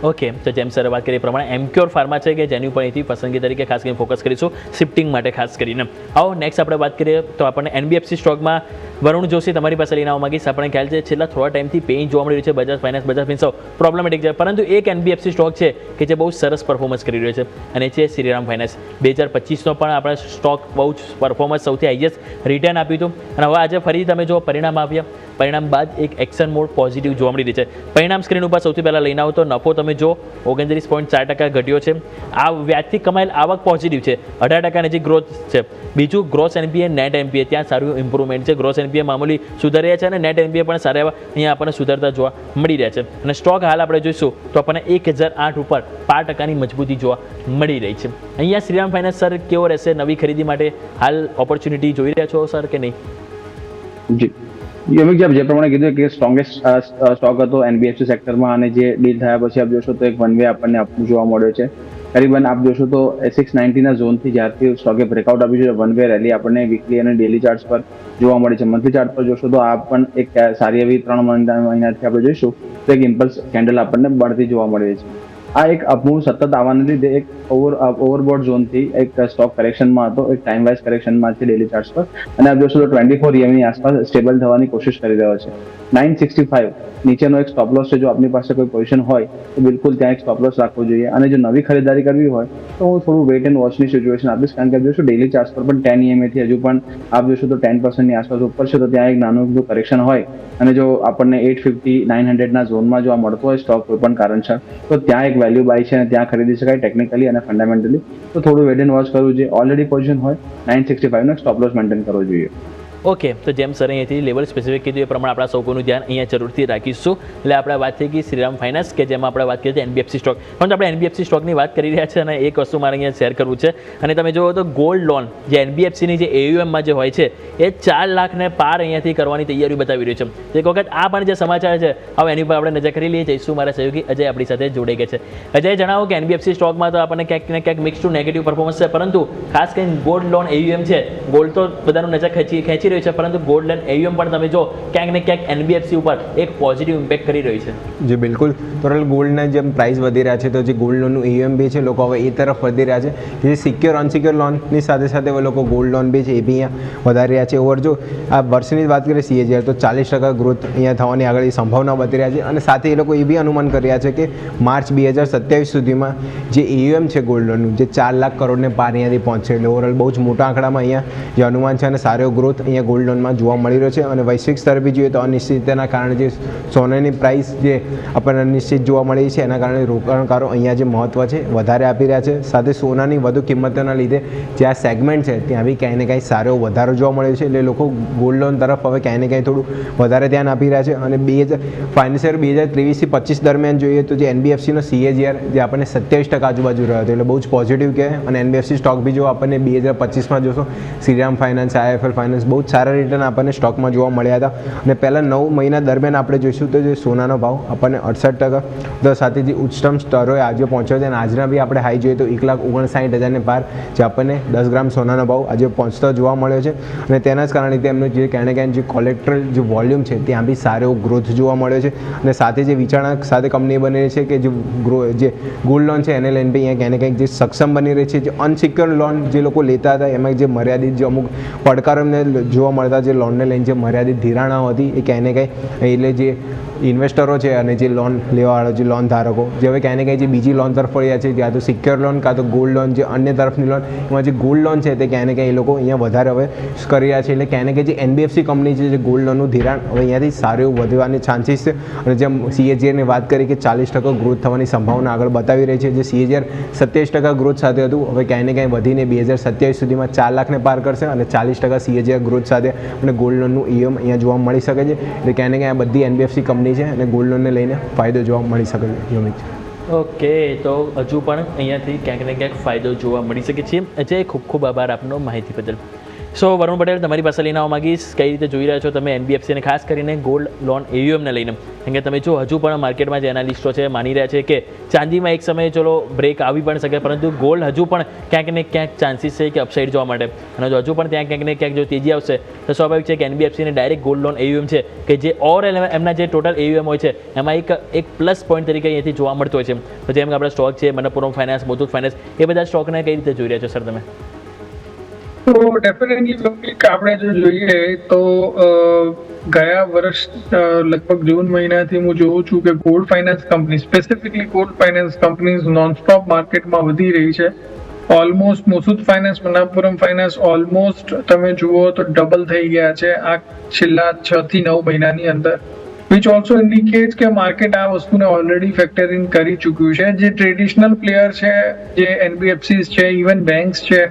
ઓકે, તો જેમ સરે વાત કરી એ પ્રમાણે એમક્યોર ફાર્મા છે કે જેની ઉપર અહીંથી પસંદગી તરીકે ખાસ કરીને ફોકસ કરીશું શિફ્ટિંગ માટે ખાસ કરીને. આવો નેક્સ્ટ આપણે વાત કરીએ તો આપણને એનબીએફસી સ્ટોકમાં વરુણ જોશી તમારી પાસે લઈને આવવા માંગીશ. આપણને ખ્યાલ છે છેલ્લા થોડા ટાઈમથી પેઇન જોવા મળી રહ્યું છે. બજાજ ફાઇનાન્સ, બજાજ ફિન્સર્વ પ્રોબ્લેમેટિક છે, પરંતુ એક એનબીએફસી સ્ટોક છે કે જે બહુ સરસ પરફોર્મન્સ કરી રહ્યો છે અને એ છે શ્રીરામ ફાઇનાન્સ. 2025નો પણ આપણા સ્ટોક બહુ જ પરફોર્મન્સ સૌથી હાઈએસ્ટ રિટર્ન આપ્યું હતું અને હવે આજે ફરી તમે જો પરિણામ આવ્યા, પરિણામ બાદ એક એક્શન મોડ પોઝિટિવ જોવા મળી રહી છે. પરિણામ સ્ક્રીન ઉપર સૌથી પહેલાં લઈને આવો તો નફો તમે જો 29.4% ઘટ્યો છે. આ વ્યાજથી કમાયેલ આવક પોઝિટિવ છે, 18% નજીક ગ્રોથ છે. બીજું ગ્રોસ એનપીએ, નેટ એનપીએ ત્યાં સારું ઇમ્પ્રુવમેન્ટ છે. ગ્રોસ એનપીએ મામૂલી સુધાર્યા છે અને નેટ એનપીએ પણ સારા એવા અહીંયા આપણને સુધારતા જોવા મળી રહ્યા છે. અને સ્ટોક હાલ આપણે જોઈશું તો આપણને 1008 ઉપર 5%ની મજબૂતી જોવા મળી રહી છે. અહીંયા શ્રીરામ ફાઇનાન્સ સર કેવો રહેશે નવી ખરીદી માટે? હાલ ઓપોર્ચ્યુનિટી જોઈ રહ્યા છો સર કે નહીં? જી, યોમિક જે પ્રમાણે કીધું કે સ્ટ્રોંગેસ્ટ સ્ટોક હતો એનબીએફસી સેક્ટરમાં અને જે ડીલ થયા પછી આપ જોશો તો એક વન વે આપણને આપવું જોવા મળ્યો છે. કરીબન આપ જોશો તો 690 ઝોનથી જ્યારથી સ્ટોકે બ્રેકઆઉટ આપ્યું છે વન વે રેલી આપણને વીકલી અને ડેલી ચાર્ટ્સ પર જોવા મળી છે. મંથલી ચાર્ટ પર જોશો તો આ પણ એક સારી એવી 3 મહિનાથી આપણે જોઈશું તો એક ઇમ્પલ્સ કેન્ડલ આપણને બળતી જોવા મળી છે. આ એક અપમૂવ સતત આવવાને લીધે એક ઓવરબોટ ઝોનથી એક સ્ટોક કરેક્શનમાં હતો, એક ટાઈમ વાઇઝ કરેક્શનમાં છે ડેલી ચાર્ટ્સ પર અને આપ જોશો તો 24 EMની આસપાસ સ્ટેબલ થવાની કોશિશ કરી રહ્યો છે. 965 નીચેનો એક સ્ટોપ લોસ છે. જો આપની પાસે કોઈ પોઝિશન હોય તો બિલકુલ ત્યાં એક સ્ટોપ લોસ રાખવો જોઈએ અને જો નવી ખરીદારી કરવી હોય તો હું થોડું વેઇટ એન્ડ વોચની સિચ્યુએશન આપીશ, કારણ કે આપ જોશો ડેલી ચાર્ટ્સ પર પણ 10 EMAથી હજુ પણ આપ જોશો તો 10%ની આસપાસ ઉપર છે. તો ત્યાં એક નાનું જો કરેક્શન હોય અને જો આપણને 850-900 ના ઝોનમાં જો આ મળતો હોય સ્ટોક કોઈ પણ કારણ છે તો ત્યાં એક વેલ્યુ બાય છે અને ત્યાં ખરીદી શકાય ટેકનિકલી અને ફંડામેન્ટલી. તો થોડું વેટ એન્ડ વોચ કરવું જોઈએ. ઓલરેડી પોઝિશન હોય 965 નો સ્ટોપ લોસ મેન્ટેન કરવો જોઈએ. ઓકે, તો જેમ સર અહીંયાથી લેવલ સ્પેસિફિક કીધું એ પ્રમાણે આપણા સૌ કોઈનું ધ્યાન અહીંયા જરૂરથી રાખીશું. એટલે આપણે વાત થઈ ગઈ શ્રીરામ ફાઇનાન્સ કે જેમાં આપણે વાત કરી હતી એનબીએફસી સ્ટોક, પરંતુ આપણે એનબીએફસી સ્ટોકની વાત કરી રહ્યા છે અને એક વસ્તુ મારે અહીંયા શેર કરવું છે. અને તમે જુઓ તો ગોલ્ડ લોન જે એનબીએફસીની જે AUMમાં જે હોય છે એ 4 લાખને પાર અહીંયાથી કરવાની તૈયારી બતાવી રહ્યું છે. એક વખત આ પણ જે સમાચાર છે હવે એની પર આપણે નજર કરી લઈએ. જઈશું મારા સહયોગી અજય આપણી સાથે જોડાઈ ગયા છે. અજય, જણાવો કે એનબીએફસી સ્ટોકમાં તો આપણને ક્યાંક ને ક્યાંક મિક્સ ટુ નેગેટિવ પરફોર્મન્સ છે, પરંતુ ખાસ કરીને ગોલ્ડ લોન AUM છે, ગોલ્ડ તો બધાનું નજર ખેંચી બેસી રહ્યું છે, પરંતુ ગોલ્ડ લોન AUM પણ તમે જો ક્યાંક ને ક્યાંક NBFC ઉપર એક પોઝિટિવ ઇમ્પેક્ટ કરી રહ્યું છે. જે બિલકુલ ટોટલ ગોલ્ડના જેમ પ્રાઇસ વધી રહ્યા છે, તો જે ગોલ્ડ લોનનું AUM બી છે લોકો હવે એ તરફ વધી રહ્યા છે. જે સિક્યોર અનસિક્યોર લોનની સાથે સાથે હવે લોકો ગોલ્ડ લોન બી છે એ બી અહીંયા વધારી રહ્યા છે. ઓવર જો આ વર્ષની વાત કરીએ CAGR તો 40% ગ્રોથ અહીંયા થવાની આગળ સંભાવના બતાવી રહ્યા છે. અને સાથે એ લોકો એ બી અનુમાન કરી રહ્યા છે કે માર્ચ 2027 સુધીમાં જે AUM છે ગોલ્ડ લોનનું જે 4 લાખ કરોડને પાર અહીંયાથી પહોંચશે. એટલે ઓવરઓલ બહુ જ મોટા આંકડામાં અહીંયા જે અનુમાન છે અને સારો ગ્રોથ અહીંયા ગોલ્ડ લોનમાં જોવા મળી રહ્યો છે. અને વૈશ્વિક સ્તરે બી જોઈએ તો અનિશ્ચિતતાના કારણે જે સોનાની પ્રાઇસ જે આપણને અનિશ્ચિત જોવા મળી છે એના કારણે રોકાણકારો અહીંયા જે મહત્ત્વ છે વધારે આપી રહ્યા છે. સાથે સોનાની વધુ કિંમતોના લીધે જે આ સેગમેન્ટ છે ત્યાં બી ક્યાંય ને ક્યાંય સારો વધારો જોવા મળ્યો છે. એટલે લોકો ગોલ્ડ લોન તરફ હવે ક્યાંય ને ક્યાંય થોડું વધારે ધ્યાન આપી રહ્યા છે. અને ફાઇનાન્સિયર 2023 થી 25 દરમિયાન જોઈએ તો જે NBFCનો CAGR જે આપણને 27% આજુબાજુ રહ્યો હતો, એટલે બહુ જ પોઝિટિવ કહેવાય. અને NBFC સ્ટોક બી જો આપણને 2025માં જોશો શ્રીરામ ફાઇનાન્સ, IIFL ફાઇનાન્સ બહુ જ સારા રિટર્ન આપણને સ્ટોકમાં જોવા મળ્યા હતા. અને પહેલાં 9 મહિના દરમિયાન આપણે જોઈશું તો જે સોનાનો ભાવ આપણને 68% તો સાથે જે ઉચ્ચતમ સ્તરોએ આજે પહોંચ્યો છે. અને આજના બી આપણે હાઈ જોઈએ તો 1,59,000 પાર જે આપણને 10 ગ્રામ સોનાનો ભાવ આજે પહોંચતો જોવા મળ્યો છે. અને તેના જ કારણે તેમનું જે ક્યાંને ક્યાંય જે કોલેક્ટ્રલ જે વોલ્યુમ છે ત્યાં બી સારો ગ્રોથ જોવા મળ્યો છે. અને સાથે જે વિચારણા સાથે કંપની બની રહી છે કે જે ગોલ્ડ લોન છે એને લઈને બી અહીંયા ક્યાંને ક્યાંક જે સક્ષમ બની રહી છે. જે અનસિક્યોર લોન જે લોકો લેતા હતા એમાં જે મર્યાદિત જે અમુક પડકારો એમને જોવા મળતા, જે લોનને લઈને જે મર્યાદિત ધિરાણો હતી એ ક્યાંય ને ક્યાંય એટલે જે ઇન્વેસ્ટરો છે અને જે લોન લેવાવાળા જે લોન ધારકો જે હવે ક્યાંય ને ક્યાંય જે બીજી લોન તરફ ફર્યા છે, કાં તો સિક્યોર લોન કાં તો ગોલ્ડ લોન, જે અન્ય તરફની લોન, એમાં જે ગોલ્ડ લોન છે તે ક્યાંય ને ક્યાંય એ લોકો અહીંયા વધારે હવે કરી રહ્યા છે. એટલે ક્યાંય ને ક્યાંય જે NBFC કંપની છે જે ગોલ્ડ લોનનું ધિરાણ હવે અહીંયાથી સારું એવું વધવાની ચાન્સીસ છે. અને જેમ CAGRની વાત કરી કે 40% ગ્રોથ થવાની સંભાવના આગળ બતાવી રહી છે. જે CAGR 27% ગ્રોથ સાથે હતું હવે ક્યાંય ને ક્યાંય વધીને 2027 સુધીમાં 4 લાખને પાર કરશે. અને 40% CAGR ગ્રોથ સાથે આપણે ગોલ્ડ લોનનું AUM અહીંયા જોવા મળી શકે છે. એટલે ક્યાંય ને ક્યાંય બધી NBFC કંપની છે અને ગોલ્ડ લોનને લઈને ફાયદો જોવા મળી શકે છે. યોમિત ઓકે, તો હજુ પણ અહીંયાથી ક્યાંક ને ક્યાંક ફાયદો જોવા મળી શકે છે. અજય, ખૂબ ખૂબ આભાર આપનો માહિતી બદલ. સો વરુણ પટેલ, તમારી પાસે લઈને આવવા માંગીશ કઈ રીતે જોઈ રહ્યા છો તમે NBFC અને ખાસ કરીને ગોલ્ડ લોન AUMને લઈને? કેમ કે તમે જો હજુ પણ માર્કેટમાં જે એનાલિસ્ટો છે માની રહ્યા છે કે ચાંદીમાં એક સમયે ચલો બ્રેક આવી પણ શકે, પરંતુ ગોલ્ડ હજુ પણ ક્યાંક ને ક્યાંક ચાન્સીસ છે કે અપસાઇડ જોવા માટે. અને જો હજુ પણ ત્યાં ક્યાંક ને ક્યાંક જો તેજી આવશે તો સ્વાભાવિક છે કે NBFCને ડાયરેક્ટ ગોલ્ડ લોન AUM છે કે જે ઓવરઓલ એમના જે ટોટલ AUM હોય છે એમાં એક પ્લસ પોઈન્ટ તરીકે અહીંયાથી જોવા મળતો હોય છે. તો જેમ કે આપણા સ્ટોક છે મનપ્પુરમ ફાઇનાન્સ, મુથુટ ફાઇનાન્સ, એ બધા સ્ટોકને કઈ રીતે જોઈ રહ્યા છો સર તમે? તો ડેફિનેટલી આપણે જો જોઈએ તો ગયા વર્ષ લગભગ જૂન મહિનાથી હું જોઉં છું કે gold finance company, specifically gold finance companies nonstop માર્કેટમાં વધી રહી છે. Almost Muthoot finance, Manappuram finance almost તમે જુઓ તો ડબલ થઈ ગયા છે આ છેલ્લા 6 થી 9 મહિનાની અંદર, વિચ ઓલ્સો ઇન્ડિકેટ્સ કે માર્કેટ આ વસ્તુને ઓલરેડી ફેક્ટર ઇન કરી ચૂક્યું છે. જે ટ્રેડિશનલ પ્લેયર છે, જે NBFCs છે, ઇવન બેંક્સ છે,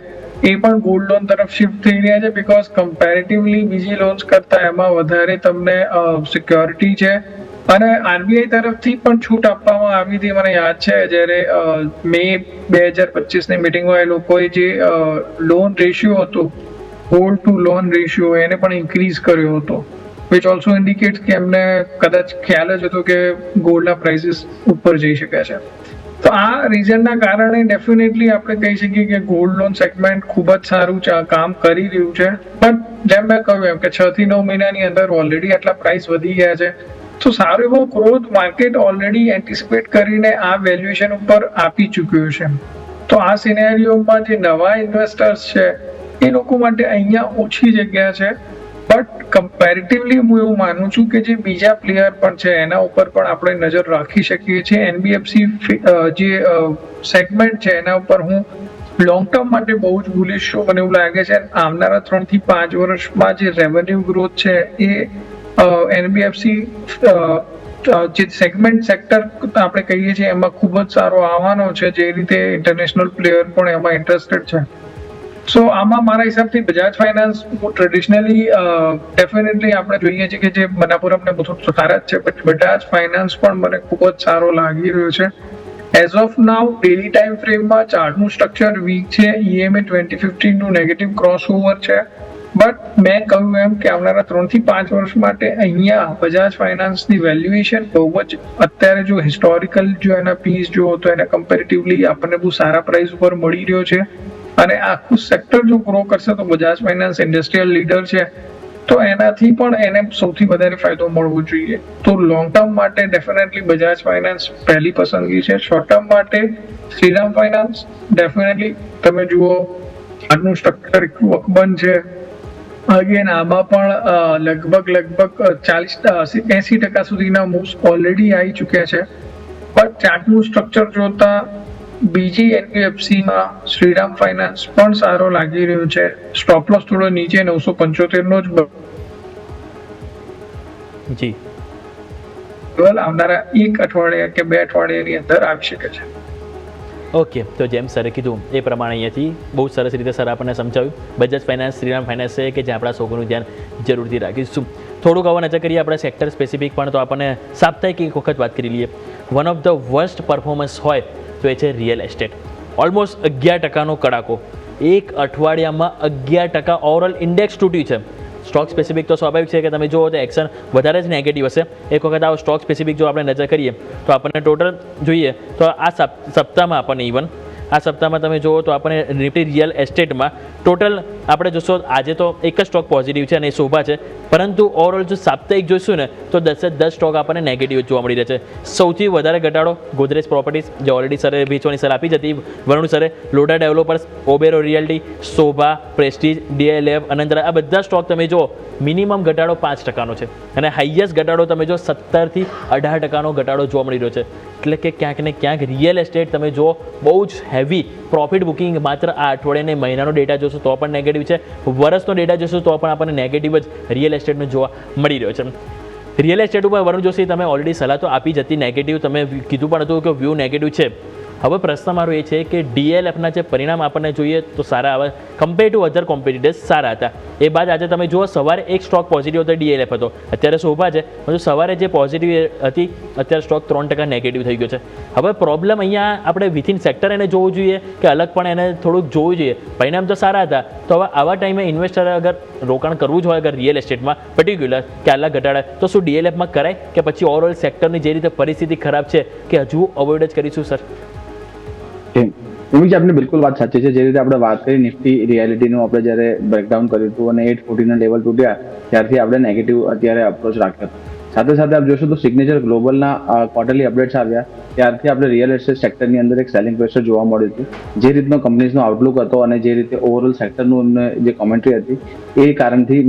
એ પણ ગોલ્ડ લોન તરફ શિફ્ટ થઈ રહ્યા છે. બીકોઝ કમ્પેરેટિવલી બીજી લોન્સ કરતા એમાં વધારે તમને સિક્યોરિટી છે. અને RBI તરફથી પણ છૂટ આપવામાં આવી હતી. મને યાદ છે જ્યારે મે 2025ની મિટિંગમાં એ લોકોએ જે લોન રેશિયો હતો, ગોલ્ડ ટુ લોન રેશિયો, એને પણ ઇન્ક્રીઝ કર્યો હતો, વિચ ઓલ્સો ઇન્ડિકેટ્સ કે એમને કદાચ ખ્યાલ જ હતો કે ગોલ્ડના પ્રાઇસીસ ઉપર જઈ શકે છે. તો આ રીઝનના કારણે ડેફિનેટલી આપણે કહી શકીએ કે ગોલ્ડ લોન સેગમેન્ટ ખૂબ જ સારું કામ કરી રહ્યું છે. બટ જેમ મેં કહ્યું એમ કે 6 થી 9 મહિનાની અંદર ઓલરેડી આટલા પ્રાઇસ વધી ગયા છે, તો સારો એવો ગ્રોથ માર્કેટ ઓલરેડી એન્ટિસિપેટ કરીને આ વેલ્યુએશન ઉપર આપી ચૂક્યું છે. તો આ સિનેરિયોમાં જે નવા ઇન્વેસ્ટર્સ છે એ લોકો માટે અહીંયા ઓછી જગ્યા છે. બટ કમ્પેરેટિવલી હું એવું માનું છું કે જે બીજા પ્લેયર પણ છે એના ઉપર પણ આપણે નજર રાખી શકીએ છીએ. NBFC જે સેગમેન્ટ છે એના ઉપર હું લોંગ ટર્મ માટે બહુ જ બુલિશ છું. મને એવું લાગે છે આવનારા 3 થી 5 વર્ષમાં જે રેવન્યુ ગ્રોથ છે એ NBFC જે સેગમેન્ટ સેક્ટર આપણે કહીએ છીએ એમાં ખૂબ જ સારો આવવાનો છે, જે રીતે ઇન્ટરનેશનલ પ્લેયર પણ એમાં ઇન્ટરેસ્ટેડ છે. સો આમાં મારા હિસાબથી બજાજ ફાઇનાન્સ ટ્રેડિશનલી ડેફિનેટલી આપણે જોઈએ છીએ કે જે મનપ્પુરમ ને બધું સારા જ છે, બટ બજાજ ફાઇનાન્સ પણ મને ખૂબ જ સારો લાગી રહ્યો છે. As of now daily time ફ્રેમમાં ચાર્ટનું સ્ટ્રક્ચર વીક છે. EMA 2050 નું નેગેટિવ ક્રોસઓવર છે. બટ મેં કહ્યું એમ કે આવનારા 3 થી 5 વર્ષ માટે અહીંયા બજાજ ફાઇનાન્સની વેલ્યુએશન બહુ જ અત્યારે જો હિસ્ટોરિકલ જો એના પીસ જુઓ તો એને કમ્પેરેટિવલી આપણને બહુ સારા પ્રાઇસ ઉપર મળી રહ્યો છે. અને આખું સેક્ટર જો ગ્રો કરશે તો બજાજ ફાઇનાન્સ ઇન્ડસ્ટ્રીયલ લીડર છે તો એનાથી પણ એને સૌથી વધારે ફાયદો મળવો જોઈએ. તો લોંગ ટર્મ માટે ડેફિનેટલી બજાજ ફાઇનાન્સ પહેલી પસંદગી છે. શોર્ટ ટર્મ માટે શ્રીરામ ફાઇનાન્સ ડેફિનેટલી તમે જુઓ આજનું સ્ટ્રક્ચર એટલું અકબંધ છે. અગેન આમાં પણ લગભગ 40-80% સુધીના મૂવ્સ ઓલરેડી આવી ચૂક્યા છે. પણ ચાર્ટનું સ્ટ્રક્ચર જોતા બીજી એનબીએફસીમાં શ્રીરામ ફાઇનાન્સ પણ સારો લાગી રહ્યો છે. સ્ટોપ લોસ થોડો નીચે 975 નો જ જી આવનારા એક અઠવાડિયા કે 2 અઠવાડિયાની અંદર આવી શકે છે. ઓકે, તો જેમ સરે કીધું એ પ્રમાણે અહીંયાથી બહુ સરસ રીતે સર આપણને સમજાવ્યું બજાજ ફાઇનાન્સ શ્રીરામ ફાઇનાન્સ છે કે જે આપણા શોકોનું ધ્યાન જરૂરથી રાખીશું. થોડુંક હવે નજર કરીએ આપણે સેક્ટર સ્પેસિફિક પણ, તો આપણને સાપ્તાહિક એક વખત વાત કરી લઈએ. One of the worst performance હોય તો એ છે રિયલ એસ્ટેટ. ઓલમોસ્ટ 11%નો કડાકો, એક અઠવાડિયામાં 11% ઓવરઓલ ઇન્ડેક્સ તૂટ્યું છે. સ્ટોક સ્પેસિફિક તો સ્વાભાવિક છે કે તમે જુઓ તો એક્શન વધારે જ નેગેટિવ હશે. એક વખત આવો સ્ટોક સ્પેસિફિક જો આપણે નજર કરીએ તો આપણને ટોટલ જોઈએ તો આ સપ્તાહમાં આપણને ઇવન આ સપ્તાહમાં તમે જુઓ તો આપણને નિફ્ટી રિયલ એસ્ટેટમાં ટોટલ આપણે જોશો આજે તો એક જ સ્ટોક પોઝિટિવ છે અને એ શોભા છે, પરંતુ ઓવરઓલ જો સાપ્તાહિક જોઈશું ને તો 10 સ્ટોક આપણને નેગેટિવ જોવા મળી રહે છે. સૌથી વધારે ઘટાડો ગોદરેજ પ્રોપર્ટીઝ, જે ઓલરેડી સરે વેચવાની સલાહ આપી જતી વરુણ સરે, લોડા ડેવલપર્સ, ઓબેરો રિયલ્ટી, શોભા, પ્રેસ્ટીજ, ડીએલએફ, અનંતરા, આ બધા સ્ટોક તમે જો મિનિમમ ઘટાડો 5%નો છે અને હાઈએસ્ટ ઘટાડો તમે જો 17% થી 18%નો ઘટાડો જોવા મળી રહ્યો છે. એટલે કે ક્યાંક ને ક્યાંક રિયલ એસ્ટેટ તમે જો બહુ જ હેવી પ્રોફિટ બુકિંગ માત્ર આ અઠવાડિયાને મહિનાનો ડેટા જોશો તો પણ નેગેટિવ છે, વર્ષનો ડેટા જોશો તો પણ આપણને નેગેટિવ જ રિયલ એસ્ટેટનો જોવા મળી રહ્યો છે. રિયલ એસ્ટેટ ઉપર વરુણ જોશી તમે ઓલરેડી સલાહ તો આપી જતી નેગેટિવ, તમે કીધું પણ હતું કે વ્યૂ નેગેટિવ છે. હવે પ્રશ્ન મારો એ છે કે ડીએલએફના જે પરિણામ આપણને જોઈએ તો સારા આવે, કમ્પેર ટુ અધર કોમ્પિટિટર્સ સારા હતા. એ બાદ આજે તમે જુઓ સવારે એક સ્ટોક પોઝિટિવ હતો, ડીએલએફ હતો, અત્યારે શોભા છે, પરંતુ સવારે જે પોઝિટિવ હતી અત્યારે સ્ટોક 3% નેગેટિવ થઈ ગયો છે. હવે પ્રોબ્લેમ અહીંયા આપણે વિથિન સેક્ટર એને જોવું જોઈએ કે અલગ પણ એને થોડુંક જોવું જોઈએ. પરિણામ તો સારા હતા, તો હવે આવા ટાઈમે ઇન્વેસ્ટરે અગર રોકાણ કરવું જ હોય અગર રિયલ એસ્ટેટમાં પર્ટિક્યુલર કે આટલા ઘટાડે તો શું ડીએલએફમાં કરાય કે પછી ઓવરઓલ સેક્ટરની જે રીતે પરિસ્થિતિ ખરાબ છે કે હજુ અવોઇડ જ કરીશું સર? ઉમેશ, આપની બિલકુલ વાત સાચી છે. જે રીતે આપણે વાત કરી નિફ્ટી રિયાલિટીનું આપણે જ્યારે બ્રેકડાઉન કર્યું હતું અને 840ના લેવલ તૂટ્યા ત્યારથી આપણે નેગેટિવ અત્યારે અપ્રોચ રાખ્યો હતો. સાથે સાથે આપ જોશો તો સિગ્નેચર ગ્લોબલના ક્વાર્ટરલી અપડેટ્સ આવ્યા ત્યારથી આપણે રિયલ એસ્ટેટ સેક્ટરની અંદર એક સેલિંગ પ્રેશર જોવા મળ્યું હતું. જે રીતનો કંપનીઝનો આઉટલુક હતો અને જે રીતે ઓવરઓલ સેક્ટરનું જે કોમેન્ટ્રી હતી એ કારણથી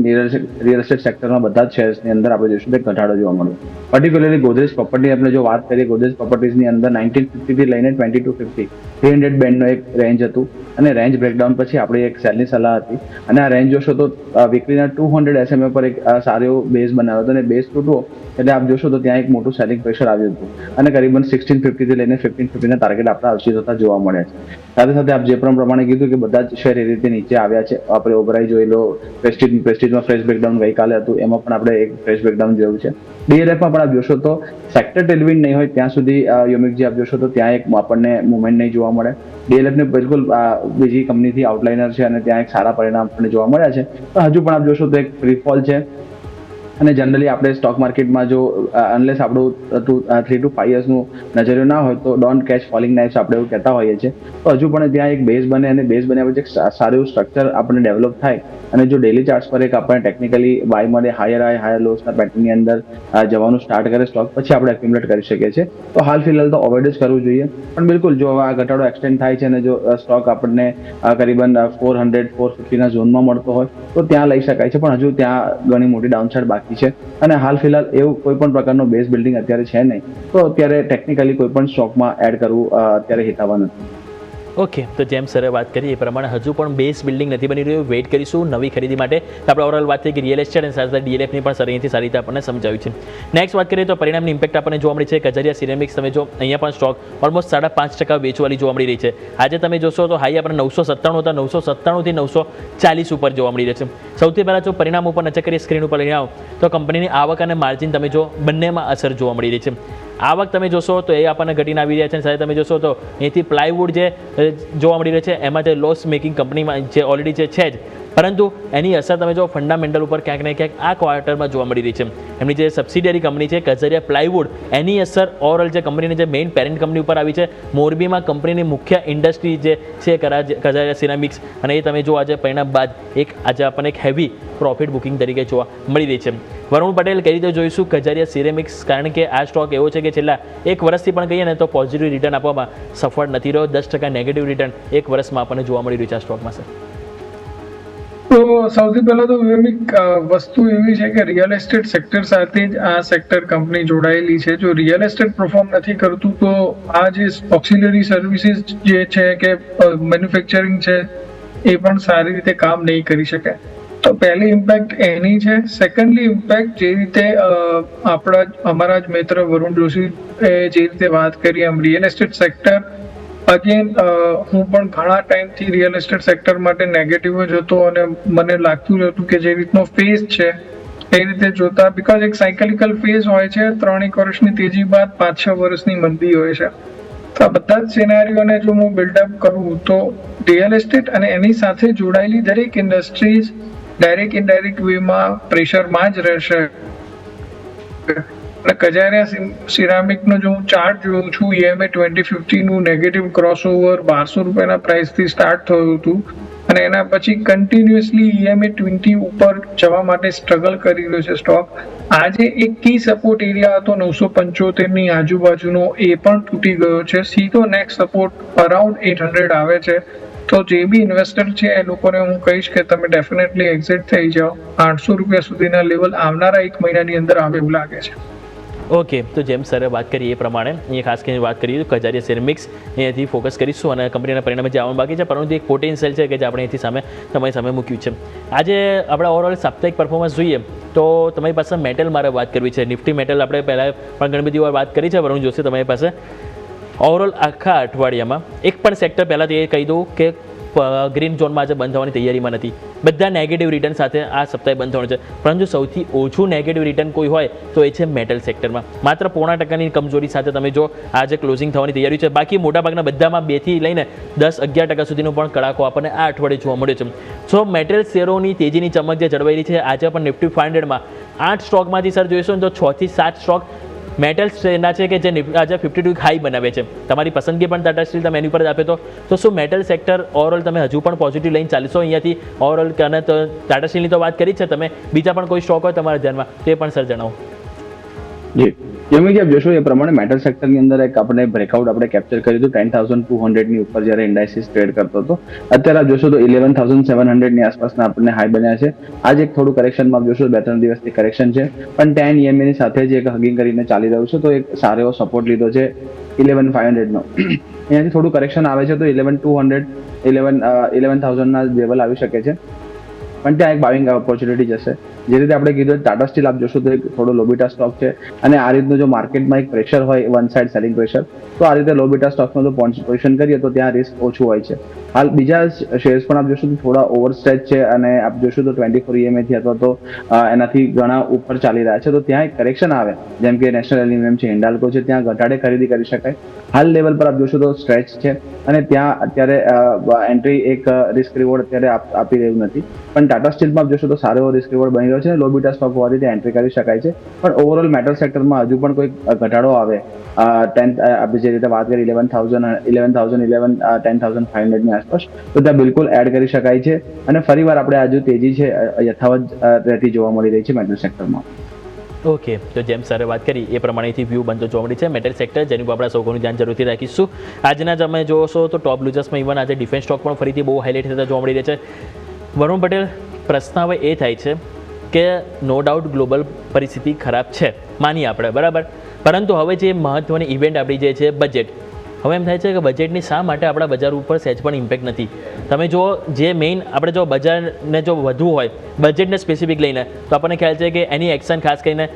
રિયલ એસ્ટેટ સેક્ટરમાં બધા જ શેર્સની અંદર આપણે જોઈશું કે ઘટાડો જોવા મળ્યો. પર્ટિક્યુલરલી ગોદરેજ પ્રોપર્ટી આપણે જો વાત કરીએ, ગોદરેજ પ્રોપર્ટીઝની અંદર 1950 થી લઈને 2250 300 બેન્ડનો એક રેન્જ હતું અને રેન્જ બ્રેકડાઉન પછી આપણી એક સેલની સલાહ હતી અને આ રેન્જ જોશો તો વીકલીના 200 SMA પર એક સારો એવો બેઝ બનાવ્યો હતો અને બેઝ તૂટવો એટલે આપ જોશો તો ત્યાં એક મોટું સેલિંગ પ્રેશર આવ્યું હતું અને કરીબન 1650 થી લઈને 1550ના ટાર્ગેટ આપણા અચીવ થતા જોવા મળ્યા છે. સાથે સાથે આપ જે પ્રમાણે કીધું કે બધા જ શેર એ રીતે નીચે આવ્યા છે. આપણે ઓબરાઈ જોઈ લો, પ્રેસ્ટીજમાં ફ્રેશ બ્રેકડાઉન ગઈકાલે હતું, એમાં પણ આપણે એક ફ્રેશ બ્રેકડાઉન જોયું છે. ડીએલએફમાં પણ આપ જોશો તો સેક્ટર ટેલવિન્ડ નહીં હોય ત્યાં સુધી યોમિકજી આપ જોશો તો ત્યાં એક આપણને મુવમેન્ટ નહીં જોવા મળે. ડીએલએફને બિલકુલ બીજી કંપનીથી આઉટલાઇનર છે અને ત્યાં એક સારા પરિણામ આપણને જોવા મળ્યા છે. તો હજુ પણ આપ જોશો તો એક ફ્રી ફોલ છે અને જનરલી આપણે સ્ટોક માર્કેટમાં જો અનલેસ આપણું 3 to 5 યર્સનું નજરિયો ના હોય તો ડોન્ટ કેચ ફોલિંગ નાઇફ્સ આપણે એવું કહેતા હોઈએ છીએ. તો હજુ પણ ત્યાં એક બેઝ બને અને બેઝ બન્યા પછી એક સારું એવું સ્ટ્રક્ચર આપણને ડેવલપ થાય અને જો ડેલી ચાર્ટ્સ પર એક આપણને ટેકનિકલી બાય મળે હાયર હાઈ હાયર લોસના પેટર્નની અંદર જવાનું સ્ટાર્ટ કરે સ્ટોક, પછી આપણે એક્યુમ્યુલેટ કરી શકીએ છીએ. તો હાલ ફિલહાલ તો અવોઇડ જ કરવું જોઈએ. પણ બિલકુલ જો આ ઘટાડો એક્સટેન્ડ થાય છે અને જો સ્ટોક આપણને કરીબન 400-450ના ઝોનમાં મળતો હોય તો ત્યાં લઈ શકાય છે, પણ હજુ ત્યાં ઘણી મોટી ડાઉનસાઇડ બાકી છે અને હાલ ફિલહાલ એવું કોઈ પણ પ્રકારનો બેઝ બિલ્ડિંગ અત્યારે છે નહીં, તો અત્યારે ટેકનિકલી કોઈ પણ સ્ટોકમાં એડ કરવું અત્યારે હિતાવહ નથી. ઓકે, તો જેમ સરે વાત કરી એ પ્રમાણે હજુ પણ બેઝ બિલ્ડિંગ નથી બની રહ્યું. વેઇટ કરીશું નવી ખરીદી માટે. આપણે ઓવરઓલ વાત થઈ કે રિયલ એસ્ટેટ અને સાથે ડીએલએફની પણ સર અહીંથી સારી રીતે આપણને સમજાવ્યું છે. નેક્સ્ટ વાત કરીએ તો પરિણામની ઇમ્પેક્ટ આપણને જોવા મળી છે. કજરિયા સિરેમિક્સ તમે જો અહીંયા પણ સ્ટોક ઓલમોસ્ટ 5.5% વેચવાલી જોવા મળી રહી છે. આજે તમે જોશો તો હાઈ આપણે 997 હતા, 997 થી 940 ઉપર જોવા મળી રહ્યા છે. સૌથી પહેલાં જો પરિણામ ઉપર નજર કરીએ સ્ક્રીન ઉપર લઈને આવો તો કંપનીની આવક અને માર્જિન તમે જો બંનેમાં અસર જોવા મળી રહી છે. આવક તમે જોશો તો એ આપણને ઘટીને આવી રહ્યા છે અને સાથે તમે જોશો તો અહીંથી પ્લાયવુડ જે જોવા મળી રહ્યું છે એમાં જે લોસ મેકિંગ કંપનીમાં જે ઓલરેડી છે જ, પરંતુ એની અસર તમે જો ફંડામેન્ટલ ઉપર ક્યાંક ને ક્યાંક આ ક્વાર્ટરમાં જોવા મળી રહી છે. એમની જે સબસિડિયરી કંપની છે કજારિયા પ્લાયવુડ, એની અસર ઓવરઓલ જે કંપનીની જે મેઇન પેરેન્ટ કંપની ઉપર આવી છે. મોરબીમાં કંપનીની મુખ્ય ઇન્ડસ્ટ્રી જે છે કજારિયા સિરામિક્સ, અને એ તમે જો આજે પરિણામ બાદ આજે આપણને એક હેવી પ્રોફિટ બુકિંગ તરીકે જોવા મળી રહી છે. વરુણ પટેલ, કઈ રીતે જોઈશું કજારિયા સિરેમિક્સ, કારણ કે આ સ્ટોક એવો છે કે છેલ્લા એક વર્ષથી પણ કહીએ ને તો પોઝિટિવ રિટર્ન આપવામાં સફળ નથી રહ્યો. 10% નેગેટિવ રિટર્ન એક વર્ષમાં આપણને જોવા મળી રહ્યું છે આ સ્ટોકમાં સર. તો સૌથી પહેલા તો વ્યોમિક વસ્તુ એવી છે કે રિયલ એસ્ટેટ સેક્ટર સાથે જ આ સેક્ટર કંપની જોડાયેલી છે. જો રિયલ એસ્ટેટ પરફોર્મ નથી કરતું તો આ જે ઓક્સિલરી સર્વિસીસ જે છે કે મેન્યુફેક્ચરિંગ છે એ પણ સારી રીતે કામ નહીં કરી શકે. તો પહેલી ઇમ્પેક્ટ એની છે. સેકન્ડલી ઇમ્પેક્ટ જે રીતે અમારા જ મિત્ર વરુણ જોશી જે રીતે વાત કરી એમ રિયલ એસ્ટેટ સેક્ટર અગેન હું પણ ઘણા ટાઈમથી રિયલ એસ્ટેટ સેક્ટર માટે નેગેટિવ જ હતો અને મને લાગતું જ હતું કે જે રીતનો ફેઝ છે એ રીતે જોતા, બીકોઝ એક સાયકલિકલ ફેઝ હોય છે, 3 વર્ષની તેજી બાદ 5-6 વર્ષની મંદી હોય છે. તો આ બધા જ સિનેરીઓને જો હું બિલ્ડઅપ કરું તો રિયલ એસ્ટેટ અને એની સાથે જોડાયેલી દરેક ઇન્ડસ્ટ્રીઝ ડાયરેક્ટ ઇનડાયરેક્ટ વેમાં પ્રેશરમાં જ રહેશે. અને કજારિયા સિરામિકનો જો હું ચાર્ટ જોઉં છું, EMA 2050 નું નેગેટિવ ક્રોસઓવર 1200 રૂપિયાના પ્રાઇસથી સ્ટાર્ટ થયું હતું અને એના પછી કન્ટિન્યુઅસલી EMA 20 ઉપર જવા માટે સ્ટ્રગલ કરી રહ્યો છે સ્ટોક. આજે એક કી સપોર્ટ એરિયા હતો 975 ની આજુબાજુનો, એ પણ તૂટી ગયો છે. સીધો નેક્સ્ટ સપોર્ટ અરાઉન્ડ 800 આવે છે. તો જે બી ઇન્વેસ્ટર છે એ લોકોને હું કહીશ કે તમે ડેફિનેટલી એક્ઝિટ થઈ જાઓ. 800 રૂપિયા સુધીના લેવલ આવનારા 1 મહિનાની અંદર આવે એવું લાગે છે. ઓકે, તો જેમ સરે વાત કરી એ પ્રમાણે અહીંયા ખાસ કરીને વાત કરીએ તો કજારિયા સિરામિક્સ અહીંયાથી ફોકસ કરીશું અને કંપનીના પરિણામે જે આવવાનું બાકી છે, પરંતુ એક પોટેન્શિયલ છે કે જે આપણે અહીંથી તમારી સામે મૂક્યું છે. આજે આપણે ઓવરઓલ સાપ્તાહિક પરફોર્મન્સ જોઈએ તો તમારી પાસે મેટલ મારે વાત કરવી છે. નિફ્ટી મેટલ આપણે પહેલાં પણ ઘણી બધી વાર વાત કરી છે. વરુણ જોશી, તમારી પાસે ઓવરઓલ આખા અઠવાડિયામાં એક પણ સેક્ટર પહેલાં તો એ કહી દઉં કે ગ્રીન ઝોનમાં આજે બંધ થવાની તૈયારીમાં નથી. બધા નેગેટિવ રિટર્ન સાથે આ સપ્તાહે બંધ થવાનું છે. પરંતુ સૌથી ઓછું નેગેટિવ રિટર્ન કોઈ હોય તો એ છે મેટલ સેક્ટરમાં. માત્ર 0.5% કમજોરી સાથે તમે જો આજે ક્લોઝિંગ થવાની તૈયારી છે. બાકી મોટાભાગના બધામાં 2 થી લઈને 10-11% સુધીનો પણ કડાકો આપણને આ અઠવાડિયે જોવા મળ્યો છે. સો મેટલ શેરોની તેજીની ચમક જે જળવાઈ રહી છે, આજે પણ નિફ્ટી 500માં 8 સ્ટોકમાંથી સર જોઈશું તો 6 થી 7 સ્ટોક મેટલ્સ એના છે કે જે આજે 52 હાઈ બનાવે છે. તમારી પસંદગી પણ ટાટા સ્ટીલ તમે એની પર જ આપે તો શું મેટલ સેક્ટર ઓવરઓલ તમે હજુ પણ પોઝિટિવ લઈને ચાલીશો અહીંયાથી ઓવરઓલ? અને તો ટાટા સ્ટીલની તો વાત કરી છે તમે, બીજા પણ કોઈ સ્ટોક હોય તમારા ધ્યાનમાં તો એ પણ સર જણાવો. જી, જેમ કે આપ જોશો એ પ્રમાણે મેટલ સેક્ટરની અંદર એક આપણે બ્રેકઆઉટ આપણે કેપ્ચર કર્યું હતું 10,200 ની ઉપર જ્યારે ઇન્ડાઇસિસ ટ્રેડ કરતો હતો. અત્યારે આપ જોશો તો 11,700 ની આસપાસના આપણને હાઈ બન્યા છે. આજે એક થોડું કરેક્શનમાં આપ જોશો 2-3 દિવસની કરેક્શન છે, પણ 10 EMA ની સાથે જ એક હગિંગ કરીને ચાલી રહ્યું છે. તો એક સારો એવો સપોર્ટ લીધો છે 11,500 નો. અહીંયાથી થોડું કરેક્શન આવે છે તો 11,000 ના લેવલ આવી શકે છે, પણ ત્યાં એક બાઇંગ ઓપોર્ચ્યુનિટી જશે. જે રીતે આપણે કીધું ટાટા સ્ટીલ આપ જોશો તો એક થોડો લોબીટા સ્ટોક છે અને આ રીતનું જો માર્કેટમાં એક પ્રેશર હોય વન સાઇડ સેલિંગ પ્રેશર, તો આ રીતે લોબીટા સ્ટોકમાં જો પોઝિશન કરીએ તો ત્યાં રિસ્ક ઓછું હોય છે. હાલ બીજા શેર્સ પણ આપ જોશો તો થોડા ઓવરસ્ટ્રેચ છે અને આપ જોશો તો 24 EMA થી અથવા તો એનાથી ઘણા ઉપર ચાલી રહ્યા છે. તો ત્યાં એક કરેક્શન આવે, જેમ કે નેશનલ એલ્યુમિનિયમ છે, હિન્ડાલ્કો છે, ત્યાં ઘટાડે ખરીદી કરી શકાય. હાલ લેવલ પર આપ જોશો તો સ્ટ્રેચ છે અને ત્યાં અત્યારે એન્ટ્રી એક રિસ્ક રિવોર્ડ અત્યારે આપી રહ્યું નથી, પણ ટાટા સ્ટીલમાં આપ જોશો તો સારો એવો રિસ્ક રિવોર્ડ બની રહ્યો છે. લોબીટા સ્ટોક હોવાથી ત્યાં એન્ટ્રી કરી શકાય છે. પણ ઓવરઓલ મેટલ સેક્ટરમાં હજુ પણ કોઈ ઘટાડો આવે, આપણે જે રીતે વાત કરી 10,500 ની આસપાસ, તો ત્યાં બિલકુલ એડ કરી શકાય છે. અને ફરીવાર આપણે આજુ તેજી છે યથાવત રહેતી જોવા મળી રહી છે મેટલ સેક્ટરમાં. ઓકે, તો જેમ સરે વાત કરી એ પ્રમાણેથી વ્યૂ બનતો જોવા મળી છે મેટલ સેક્ટર, જેની ઉપર આપણે સૌનું ધ્યાન જરૂરથી રાખીશું. આજના તમે જોશો તો ટોપ લૂઝર્સમાં ઇવન આજે ડિફેન્સ સ્ટોક પણ ફરીથી બહુ હાઇલાઇટ થતા જોવા મળી રહ્યા છે. વરુણ પટેલ, પ્રશ્ન હવે એ થાય છે કે નો ડાઉટ ગ્લોબલ પરિસ્થિતિ ખરાબ છે, માનીએ આપણે, બરાબર, પરંતુ હવે જે મહત્ત્વની ઇવેન્ટ આપણી જે છે બજેટ, હવે એમ થાય છે કે બજેટની શા માટે આપણા બજાર ઉપર સહેજ પણ ઇમ્પેક્ટ નથી? તમે જો જે મેઇન આપણે જો બજારને જો વધવું હોય બજેટને સ્પેસિફિક લઈને, તો આપણને ખ્યાલ છે કે એની એક્શન ખાસ કરીને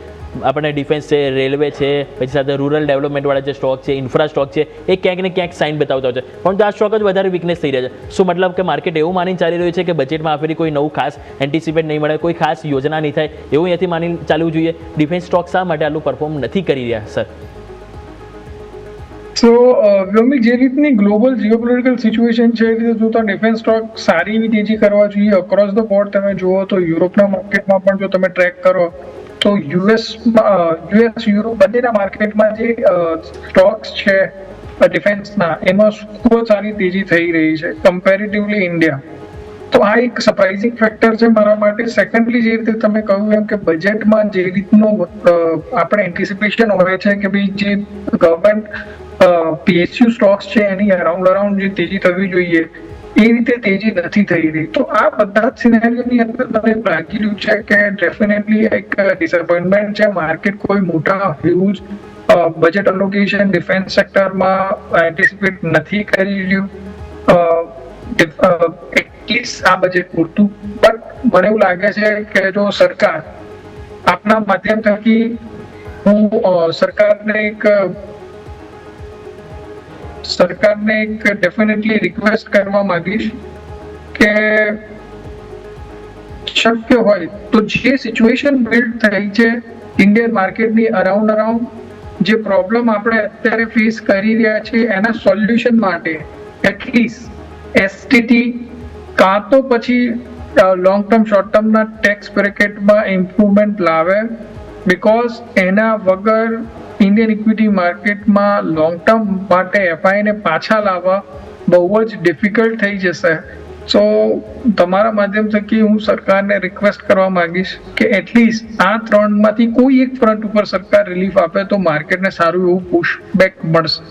આપણને ડિફેન્સ છે, રેલવે છે, પછી સાથે રૂરલ ડેવલપમેન્ટવાળા જે સ્ટોક છે, ઇન્ફ્રા સ્ટોક છે, એ ક્યાંક ને ક્યાંક સાઇન બતાવતા હોય છે. પરંતુ આ સ્ટોક જ વધારે વીકનેસ થઈ રહ્યા છે. શું મતલબ કે માર્કેટ એવું માનીને ચાલી રહ્યું છે કે બજેટમાં આ ફેરી કોઈ નવું ખાસ એન્ટિસિપેટ નહીં મળે, કોઈ ખાસ યોજના નહીં થાય, એવું અહીંયાથી માની ચાલવું જોઈએ? ડિફેન્સ સ્ટોક શા માટે આટલું પરફોર્મ નથી કરી રહ્યા સર? સો વ્યોમિક, જે રીતની ગ્લોબલ જીઓપોલિટિકલ સિચ્યુએશન છે એ રીતે જોતા ડિફેન્સ સ્ટોક સારી એવી તેજી કરવા જોઈએ. અક્રોસ ધ બોર્ડ તમે જુઓ તો યુરોપના માર્કેટમાં પણ જો તમે ટ્રેક કરો તો યુએસ યુરોપ બંનેના માર્કેટમાં જે સ્ટોક્સ છે ડિફેન્સના, એમાં ખૂબ જ સારી તેજી થઈ રહી છે કમ્પેરેટિવલી ઇન્ડિયા. તો આ એક સરપ્રાઇઝિંગ ફેક્ટર છે મારા માટે. સેકન્ડલી, જે રીતે તમે કહ્યું એમ કે બજેટમાં જે રીતનું આપણે એન્ટિસિપેશન હોય છે કે ભાઈ જે ગવર્મેન્ટ પીએસયુ સ્ટોક્સ છે એની અરાઉન્ડ જે તેજી થવી જોઈએ એ રીતે તેજી નથી થઈ રહી. તો આ બધા જ સિનેરિયોની અંદર મને લાગી રહ્યું છે કે ડેફિનેટલી એક ડિસઅપોઇન્ટમેન્ટ છે. માર્કેટ કોઈ મોટા હ્યુજ બજેટ અલોકેશન ડિફેન્સ સેક્ટરમાં એન્ટિસિપેટ નથી કરી રહ્યું, એટલીસ્ટ આ બજેટ પૂરતું. બટ મને એવું લાગે છે કે જો સરકાર આપના માધ્યમ થકી હું સરકારને એક ડેફિનેટલી રિક્વેસ્ટ કરવા માંગીશ કે શક્ય હોય તો જે સિચ્યુએશન બિલ્ડ થઈ છે ઇન્ડિયન માર્કેટની અરાઉન્ડ જે પ્રોબ્લેમ આપણે અત્યારે ફેસ કરી રહ્યા છીએ એના સોલ્યુશન માટે એટલીસ્ટ એસટીટી કાં તો પછી લોંગ ટર્મ શોર્ટ ટર્મના ટેક્સ બ્રેકેટમાં ઇમ્પ્રુવમેન્ટ લાવે, બિકોઝ એના વગર ઇન્ડિયન ઇક્વિટી માર્કેટમાં લોંગ ટર્મ માટે એફઆઈને પાછા લાવવા બહુ જ ડિફિકલ્ટ થઈ જશે. સો તમારા માધ્યમ થકી હું સરકારને રિક્વેસ્ટ કરવા માંગીશ કે એટલીસ્ટ આ ત્રણમાંથી કોઈ એક ફ્રન્ટ ઉપર સરકાર રિલીફ આપે તો માર્કેટને સારું એવું પુશ બેક મળશે.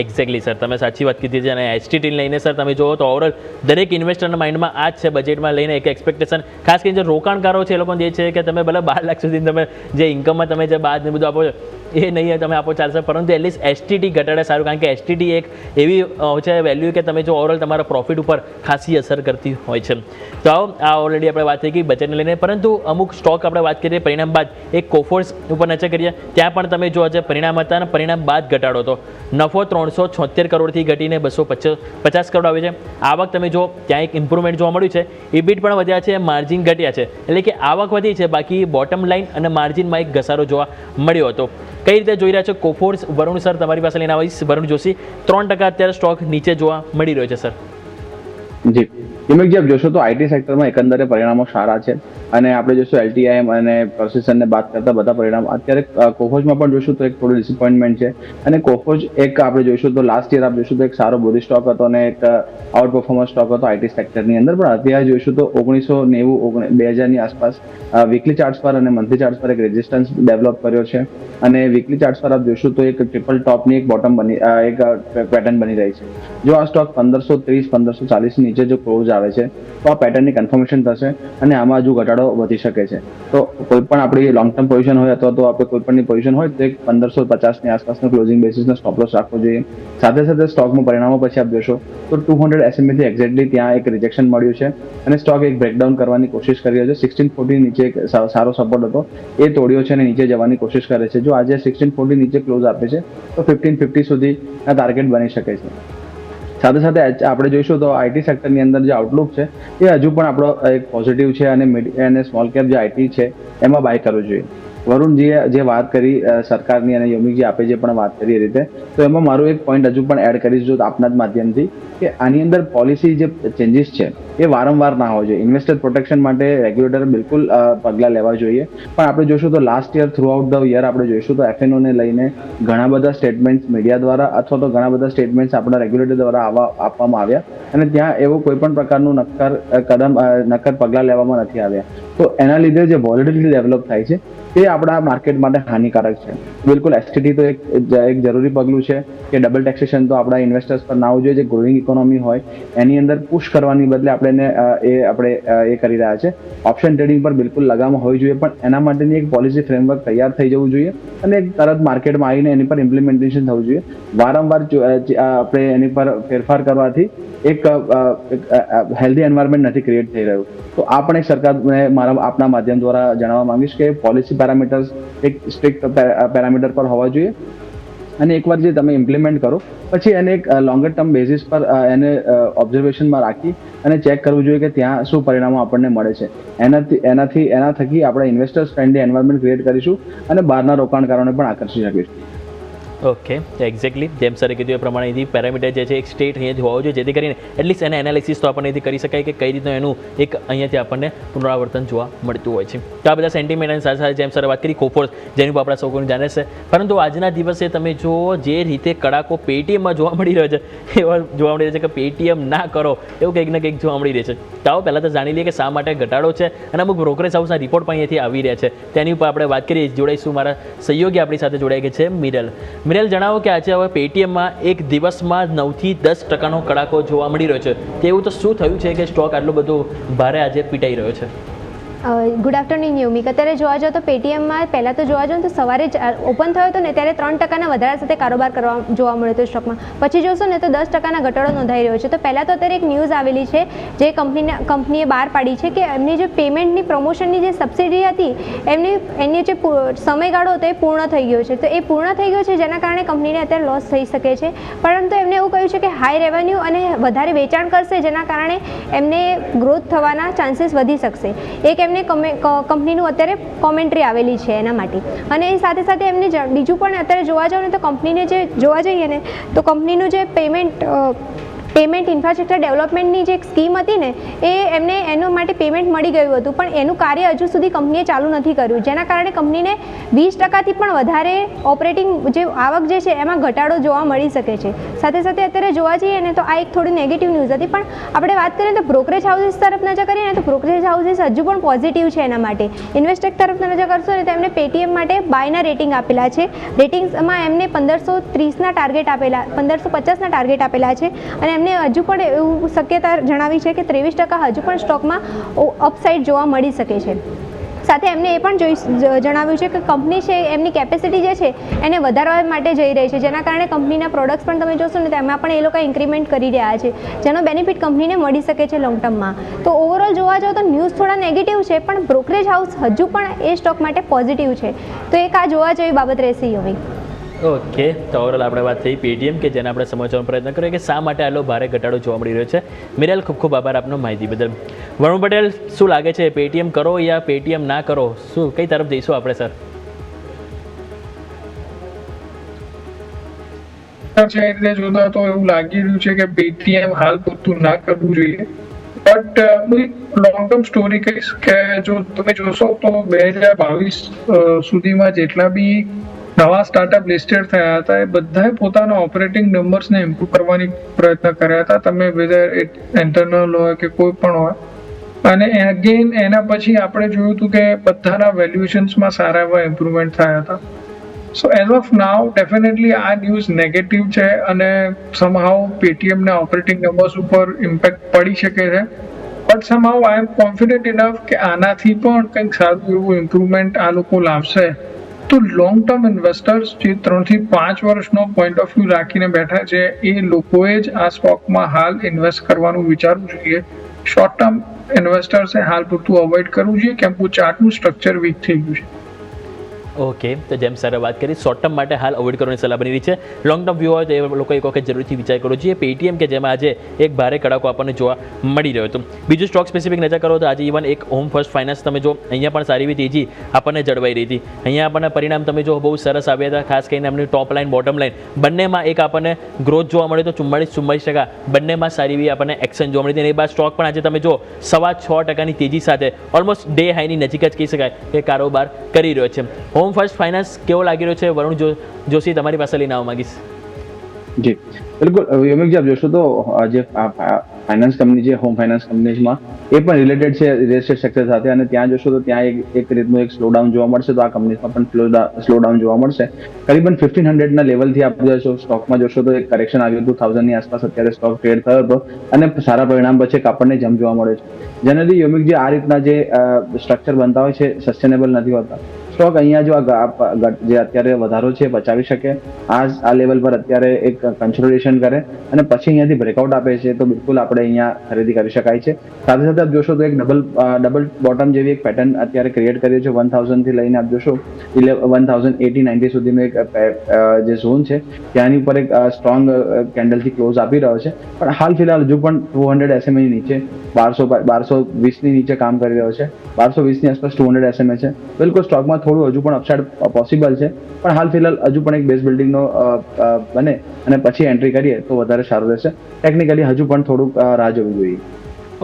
એક્ઝેક્ટલી સર, તમે સાચી વાત કીધી છે. અને એસટીટી લઈને સર તમે જુઓ તો ઓવરઓલ દરેક ઇન્વેસ્ટરના માઇન્ડમાં આ જ છે બજેટમાં લઈને એક એક્સપેક્ટેશન. ખાસ કરીને જે રોકાણકારો છે એ લોકો જે છે કે તમે ભલે 12 લાખ સુધી તમે જે ઇન્કમમાં તમે જે બાદ ને બધું આપો છો એ નહીં તમે આપો ચાલશે, પરંતુ એટલીસ્ટ એસટીટી ઘટાડે સારું. કારણ કે એસટીટી એક એવી છે વેલ્યુ કે તમે જો ઓવરઓલ તમારા પ્રોફિટ ઉપર ખાસી અસર કરતી હોય છે. તો આવો આ ઓલરેડી આપણે વાત થઈ ગઈ બજેટને લઈને, પરંતુ અમુક સ્ટોક આપણે વાત કરીએ પરિણામ બાદ એક કોફોર્સ ઉપર નજર કરીએ. ત્યાં પણ તમે જો આજે પરિણામ હતા અને પરિણામ બાદ ઘટાડો હતો. નફો 376 કરોડથી ઘટીને 250 કરોડ આવે છે. આવક તમે જો ત્યાં એક ઇમ્પ્રુવમેન્ટ જોવા મળ્યું છે. ઇબિટ પણ વધ્યા છે, માર્જિન ઘટ્યા છે. એટલે કે આવક વધી છે, બાકી બોટમ લાઇન અને માર્જિનમાં એક ઘસારો જોવા મળ્યો હતો. કઈ રીતે જોઈ રહ્યા છો કોફોર્સ? વરુણ સર તમારી પાસે લઈને આવીશ. વરુણ જોશી, 3% અત્યારે સ્ટોક નીચે જોવા મળી રહ્યો છે સર. જી હિમેશજી, આપ જોશો તો આઈટી સેક્ટરમાં એકંદરે પરિણામો સારા છે અને આપણે જોશું એલટીઆઈએમ અને પ્રોસેસરને બાદ કરતા બધા પરિણામ. અત્યારે કોફોર્સમાં પણ જોશું તો એક થોડું ડિસઅપોઇન્ટમેન્ટ છે. અને કોફોર્સ એક આપણે જોઈશું તો લાસ્ટ યર આપણે જોઈશું તો એક સારો બોરી સ્ટોક હતો અને એક આઉટ પરફોર્મન્સ સ્ટોક હતો આઈટી સેક્ટરની અંદર. પણ અત્યારે જોઈશું તો 1990 2000ની આસપાસ વીકલી ચાર્ટ્સ પર અને મંથલી ચાર્ટ્સ પર એક રેઝિસ્ટન્સ ડેવલપ કર્યો છે. અને વીકલી ચાર્ટ્સ પર આપ જોઈશું તો એક ટ્રિપલ ટોપની એક બોટમ એક પેટર્ન બની રહી છે. જો આ સ્ટોક 1530 1540 નીચે જો ક્લોઝ આવે છે તો આ પેટર્નની કન્ફર્મેશન થશે અને આમાં હજુ ઘટાડો વધી શકે છે. તો કોઈ પણ આપણી લોંગ ટર્મ પોઝિશન હોય અથવા તો આપણે કોઈ પણની પોઝિશન હોય તો એક 1550ની આસપાસનો ક્લોઝિંગ બેસિસનો સ્ટોપ લોસ રાખવો જોઈએ. સાથે સાથે સ્ટોકમાં પરિણામો પછી આપ જોશો તો 200 SMA થી એક્ઝેક્ટલી ત્યાં એક રિજેક્શન મળ્યું છે અને સ્ટોક એક બ્રેકડાઉન કરવાની કોશિશ કરી રહ્યો છે. 1640 નીચે એક સારો સપોર્ટ હતો એ તોડ્યો છે અને નીચે જવાની કોશિશ કરે છે. જો આજે 1640 નીચે ક્લોઝ આપે છે તો 1550 સુધી આ ટાર્ગેટ બની શકે છે. સાથે સાથે આપણે જોઈશું તો આઈટી સેક્ટરની અંદર જે આઉટલુક છે એ હજુ પણ આપણો એક પોઝિટિવ છે અને સ્મોલ કેપ જે આઈટી છે એમાં બાય કરવું જોઈએ. વરુણજીએ જે વાત કરી સરકારની અને યોમિકજી આપે જે પણ વાત કરી એ રીતે, તો એમાં મારું એક પોઈન્ટ હજુ પણ એડ કરીશ જો આપના જ માધ્યમથી, કે આની અંદર પોલિસી જે ચેન્જીસ છે એ વારંવાર ના હોવા જોઈએ. ઇન્વેસ્ટર પ્રોટેક્શન માટે રેગ્યુલેટર બિલકુલ પગલાં લેવા જોઈએ. પણ આપણે જોઈશું તો last year through out the year આપણે જોઈશું તો એફએનઓને લઈને ઘણા બધા સ્ટેટમેન્ટ્સ મીડિયા દ્વારા અથવા તો ઘણા બધા સ્ટેટમેન્ટ્સ આપણા રેગ્યુલેટર દ્વારા આપવામાં આવ્યા અને ત્યાં એવો કોઈ પણ પ્રકારનું નક્કર પગલાં લેવામાં નથી આવ્યા. તો એના લીધે જે વોલેટિલિટી ડેવલપ થાય છે તે આપણા માર્કેટ માટે હાનિકારક છે. બિલકુલ એસટીટી તો એક જરૂરી પગલું છે કે ડબલ ટેક્સેશન તો આપણા ઇન્વેસ્ટર્સ પર ના આવવું જોઈએ. જે ગ્રોઈંગ ઇકોનોમી હોય એની અંદર પુશ કરવાની બદલે આપણે એ કરી રહ્યા છે. ઓપ્શન ટ્રેડિંગ પર બિલકુલ લગામ હોવી જોઈએ, પણ એના માટેની એક પોલિસી ફ્રેમવર્ક તૈયાર થઈ જવું જોઈએ અને તરત માર્કેટમાં આવીને એની પર ઇમ્પ્લિમેન્ટેશન થવું જોઈએ. વારંવાર આપણે એની પર ફેરફાર કરવાથી એક હેલ્ધી એન્વાયરમેન્ટ નથી ક્રિએટ થઈ રહ્યું. તો આ પણ એક સરકારને આપના માધ્યમ દ્વારા જણાવવા માંગીશ કે પોલિસી પેરામીટર્સ એક સ્ટ્રિક્ટ પેરામીટર પર હોવા જોઈએ અને એકવાર જે તમે ઇમ્પ્લિમેન્ટ કરો પછી એને એક લોંગર ટર્મ બેઝિસ પર એને ઓબ્ઝર્વેશનમાં રાખી અને ચેક કરવું જોઈએ કે ત્યાં શું પરિણામો આપણને મળે છે. એના થકી આપણે ઇન્વેસ્ટર્સ ફ્રેન્ડલી એન્વાયરમેન્ટ ક્રિએટ કરીશું અને બહારના રોકાણકારોને પણ આકર્ષી શકીશું. ઓકે એક્ઝેક્ટલી જેમ સરે કીધું એ પ્રમાણે એની પેરામીટર જે છે એક સ્ટેટ અહીંયાથી હોવો જોઈએ, જેથી કરીને એટલીસ્ટ એને એનાલિસિસ તો આપણને એથી કરી શકાય કે કઈ રીતનું એનું એક અહીંયાથી આપણને પુનરાવર્તન જોવા મળતું હોય છે. તો આ બધા સેન્ટિમેન્ટ અને સાથે સાથે જેમ સરે વાત કરી કોફોર્સ, જેની પર આપણા સૌ કોઈને જાણે છે, પરંતુ આજના દિવસે તમે જો જે રીતે કડાકો પેટીએમમાં જોવા મળી રહ્યો છે એવા જોવા મળી રહ્યો છે કે પેટીએમ ના કરો એવું કંઈક ને કંઈક જોવા મળી રહ્યું છે. તો આવો પહેલાં તો જાણી લઈએ કે શા માટે ઘટાડો છે અને અમુક બ્રોકરેજ હાઉસના રિપોર્ટ પણ અહીંયાથી આવી રહ્યા છે, તેની ઉપર આપણે વાત કરીએ. જોડાઈશું મારા સહયોગી આપણી સાથે જોડાઈ ગયા છે મિરલ. મિરલ, જણાવો કે આજે હવે પેટીએમમાં એક દિવસમાં 9 થી 10% કડાકો જોવા મળી રહ્યો છે, તેવું તો શું થયું છે કે સ્ટોક આટલો બધો ભારે આજે પીટાઈ રહ્યો છે? ગુડ આફ્ટરનૂન યોમિક. અત્યારે જોવા જાઓ તો પેટીએમમાં પહેલાં તો જોવા જાઓ તો સવારે ઓપન થયો હતો ને ત્યારે 3% વધારા સાથે કારોબાર કરવા જોવા મળ્યો હતો સ્ટોકમાં. પછી જોશો ને તો 10% ઘટાડો નોંધાઈ રહ્યો છે. તો પહેલાં તો અત્યારે એક ન્યૂઝ આવેલી છે જે કંપનીએ બહાર પાડી છે કે એમની જે પેમેન્ટની પ્રમોશનની જે સબસિડી હતી એની જે સમયગાળો હતો એ પૂર્ણ થઈ ગયો છે. તો એ પૂર્ણ થઈ ગયો છે જેના કારણે કંપનીને અત્યારે લોસ થઈ શકે છે. પરંતુ એમને એવું કહ્યું છે કે હાઈ રેવન્યુ અને વધારે વેચાણ કરશે જેના કારણે એમને ગ્રોથ થવાના ચાન્સીસ વધી શકશે. એક એમને કંપનીનું અત્યારે કોમેન્ટ્રી આવેલી છે એના માટે. અને એ સાથે સાથે એમને બીજું પણ અત્યારે જોવા જાવ ને તો કંપનીને જે જોવા જઈએ ને તો કંપનીનું જે પેમેન્ટ ઇન્ફ્રાસ્ટ્રક્ચર ડેવલપમેન્ટની જે એક સ્કીમ હતી ને એ એમને એના માટે પેમેન્ટ મળી ગયું હતું, પણ એનું કાર્ય હજુ સુધી કંપનીએ ચાલુ નથી કર્યું, જેના કારણે કંપનીને 20%થી પણ વધારે ઓપરેટિંગ જે આવક જે છે એમાં ઘટાડો જોવા મળી શકે છે. સાથે સાથે અત્યારે જોવા જઈએ ને તો આ એક થોડી નેગેટિવ ન્યૂઝ હતી, પણ આપણે વાત કરીએ તો બ્રોકરેજ હાઉસીસ તરફ નજર કરીએ ને તો બ્રોકરેજ હાઉસીસ હજુ પણ પોઝિટિવ છે એના માટે. ઇન્વેસ્ટેક તરફ નજર કરશો ને તો એમને પેટીએમ માટે બાયના રેટિંગ આપેલા છે. રેટિંગ્સમાં એમને 1530ના ટાર્ગેટ આપેલા, 1550ના ટાર્ગેટ આપેલા છે અને એમને હજુ પણ એવું શક્યતા જણાવી છે કે 23% હજુ પણ સ્ટોકમાં અપસાઇડ જોવા મળી શકે છે. સાથે એમને એ પણ જણાવ્યું છે કે કંપની છે એમની કેપેસિટી જે છે એને વધારવા માટે જઈ રહી છે, જેના કારણે કંપનીના પ્રોડક્ટ્સ પણ તમે જોશો ને તેમાં પણ એ લોકો ઇન્ક્રીમેન્ટ કરી રહ્યા છે, જેનો બેનિફિટ કંપનીને મળી શકે છે લોંગ ટર્મમાં. તો ઓવરઓલ જોવા જાઓ તો ન્યૂઝ થોડા નેગેટિવ છે, પણ બ્રોકરેજ હાઉસ હજુ પણ એ સ્ટોક માટે પોઝિટિવ છે. તો એક આ જોવા જેવી બાબત રહેશે યોમિક. ઓકે, તો ઓવરઓલ આપણે વાત થઈ પેટીએમ કે જેને આપણે સમજવાનો પ્રયત્ન કરીએ કે શા માટે આટલો ભારે ઘટાડો જોવા મળી રહ્યો છે. મિરેલ, ખૂબ ખૂબ આભાર આપનો માહિતી બદલ. વરુણ પટેલ, શું લાગે છે પેટીએમ કરો યા પેટીએમ ના કરો, શું કઈ તરફ જઈશું આપણે સર? છે એટલે જોતા તો એવું લાગી રહ્યું છે કે પેટીએમ હાલ પૂરતું ના કરવું જોઈએ, બટ હું એક લોંગ ટર્મ સ્ટોરી કહીશ કે જો તમે જોશો તો 2022 સુધીમાં જેટલા બી નવા સ્ટાર્ટઅપ લિસ્ટેડ થયા હતા એ બધાએ પોતાના ઓપરેટિંગ નંબર્સને ઇમ્પ્રૂવ કરવાની પ્રયત્ન કર્યા હતા, તમે વેધર ઇન્ટરનલ હોય કે કોઈ પણ હોય. અને અગેન એના પછી આપણે જોયું હતું કે બધાના વેલ્યુએશન્સમાં સારા એવા ઇમ્પ્રુવમેન્ટ થયા હતા. So as of now definitely આ ન્યૂઝ નેગેટિવ છે અને સમહાઉ પેટીએમના ઓપરેટિંગ નંબર્સ ઉપર ઇમ્પેક્ટ પડી શકે છે, but somehow I am confident enough કે આનાથી પણ કંઈક સારું એવું ઇમ્પ્રુવમેન્ટ આ લોકો લાવશે. તો લોંગ ટર્મ ઇન્વેસ્ટર્સ જે 3 થી 5 વર્ષનો પોઈન્ટ ઓફ વ્યૂ રાખીને બેઠા છે એ લોકોએ જ આ સ્ટોકમાં હાલ ઇન્વેસ્ટ કરવાનું વિચારવું જોઈએ. શોર્ટ ટર્મ ઇન્વેસ્ટર્સે હાલ પૂરતું અવોઇડ કરવું જોઈએ કેમ કે ચાર્ટનું સ્ટ્રક્ચર વીક થઈ ગયું છે. ઓકે, તો જેમ સરે વાત કરી શોર્ટ ટર્મ માટે હાલ અવોઇડ કરવાની સલાહ બની રહી છે. લોંગ ટર્મ વ્યૂ હોય તો એ લોકો એક વખત જરૂરથી વિચાર કરવો જોઈએ. પેટીએમ કે જેમાં આજે એક ભારે કડાકો આપણને જોવા મળી રહ્યો હતો. બીજું સ્ટોક સ્પેસિફિક નજર કરો તો આજે ઇવન એક હોમ ફર્સ્ટ ફાઇનાન્સ તમે જો અહીંયા પણ સારી એવી તેજી આપણને જળવાઈ રહી હતી. અહીંયા આપણને પરિણામ તમે જો બહુ સરસ આવ્યા હતા, ખાસ કરીને એમની ટોપ લાઇન બોટમ લાઇન બંનેમાં એક આપણને ગ્રોથ જોવા મળ્યો તો 44% બંનેમાં સારી એવી આપણને એક્શન જોવા મળી હતી. અને એ બાદ સ્ટોક પણ આજે તમે જો 6.25%ની તેજી સાથે ઓલમોસ્ટ ડે હાઈની નજીક જ કહી શકાય કે કારોબાર કરી રહ્યો છે. હોમ ફર્સ્ટ ફાઇનાન્સ કેવો લાગી રહ્યો છે? વરુણ જોશી, તમારી પાસે લઈને આવવા માંગીશ. જી બિલકુલ યોમિકજી, આપ જોશો તો જે ફાઇનાન્સ કંપની છે હોમ ફાઇનાન્સ કંપનીઝમાં એ પણ રિલેટેડ છે રિયલ એસ્ટેટ સેક્ટર સાથે, અને ત્યાં જોશો તો ત્યાં એક રીતનું એક સ્લોડાઉન જોવા મળશે. તો આ કંપનીઝમાં પણ સ્લોડાઉન જોવા મળશે. કરીબન 1500ના લેવલથી આપ જોશો સ્ટોકમાં જોશો તો એક કરેક્શન આવ્યું હતું 1000ની આસપાસ અત્યારે સ્ટોક ટ્રેડ થયો હતો અને સારા પરિણામ પછી આપણને જમ્પ જોવા મળે છે. જનરલી યોમિકજી આ રીતના જે સ્ટ્રક્ચર બનતા હોય છે સસ્ટેનેબલ નથી હોતા. સ્ટોક અહીંયા જો જે અત્યારે વધારો છે બચાવી શકે, આ લેવલ પર અત્યારે એક કન્સોલિડેશન કરે અને પછી અહીંયાથી બ્રેકઆઉટ આપે છે તો બિલકુલ આપણે અહીંયા ખરીદી કરી શકાય છે. સાથે સાથે આપ જોશો તો એક ડબલ બોટમ જેવી એક પેટર્ન અત્યારે ક્રિએટ કરી છે 1000 થી લઈને આપ જોશો 1080-90 સુધીનો એક જે ઝોન છે ત્યાંની ઉપર એક સ્ટ્રોંગ કેન્ડલથી ક્લોઝ આપી રહ્યો છે. પણ હાલ ફિલહાલ હજુ પણ 200 SMA ની નીચે 1220ની નીચે કામ કરી રહ્યો છે. 1220ની આસપાસ 200 SMA છે. બિલકુલ સ્ટોકમાં થોડું હજુ પણ અપસાઇડ પોસિબલ છે, પણ હાલ ફિલહાલ હજુ પણ એક બેઝ બિલ્ડિંગનો બને અને પછી એન્ટ્રી કરીએ તો વધારે સારું રહેશે. ટેકનિકલી હજુ પણ થોડુંક રાહ જોવી જોઈએ.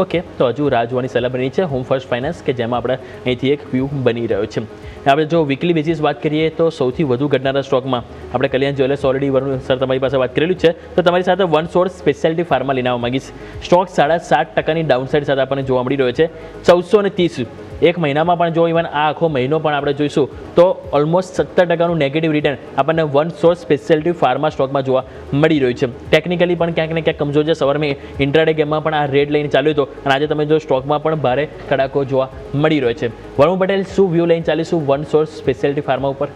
ઓકે, તો હજુ રાહ જોવાની સલાહ બની છે હોમ ફર્સ્ટ ફાઇનાન્સ, કે જેમાં આપણે અહીંથી એક વ્યૂ બની રહ્યો છે. આપણે જો વીકલી બેસિસ વાત કરીએ તો સૌથી વધુ ઘટનારા સ્ટોકમાં આપણે કલ્યાણ જ્વેલર્સ ઓલરેડી વરુણ સર તમારી પાસે વાત કરેલું છે, તો તમારી સાથે વન સોર્સ સ્પેશિયાલિટી ફાર્મા લઈને આવવા માંગીશ. સ્ટોક 7.5% ડાઉનસાઇડ સાથે આપણને જોવા મળી રહ્યો છે. 1430 એક મહિનામાં પણ જો ઇવન આ આખો મહિનો પણ આપણે જોઈશું તો ઓલમોસ્ટ 17% નેગેટિવ રિટર્ન આપણને વન સોર્સ સ્પેશિયાલિટી ફાર્મા સ્ટોકમાં જોવા મળી રહ્યું છે. ટેકનિકલી પણ ક્યાંક ને ક્યાંક કમજોર છે. સવારમાં ઇન્ટ્રાડે ગેમમાં પણ આ રેડ લઈને ચાલ્યો હતો અને આજે તમે જો સ્ટોકમાં પણ ભારે કડાકો જોવા મળી રહ્યો છે. વરુણ પટેલ, શું વ્યૂ લઈને ચાલીશું વન સોર્સ સ્પેશિયાલિટી ફાર્મા ઉપર?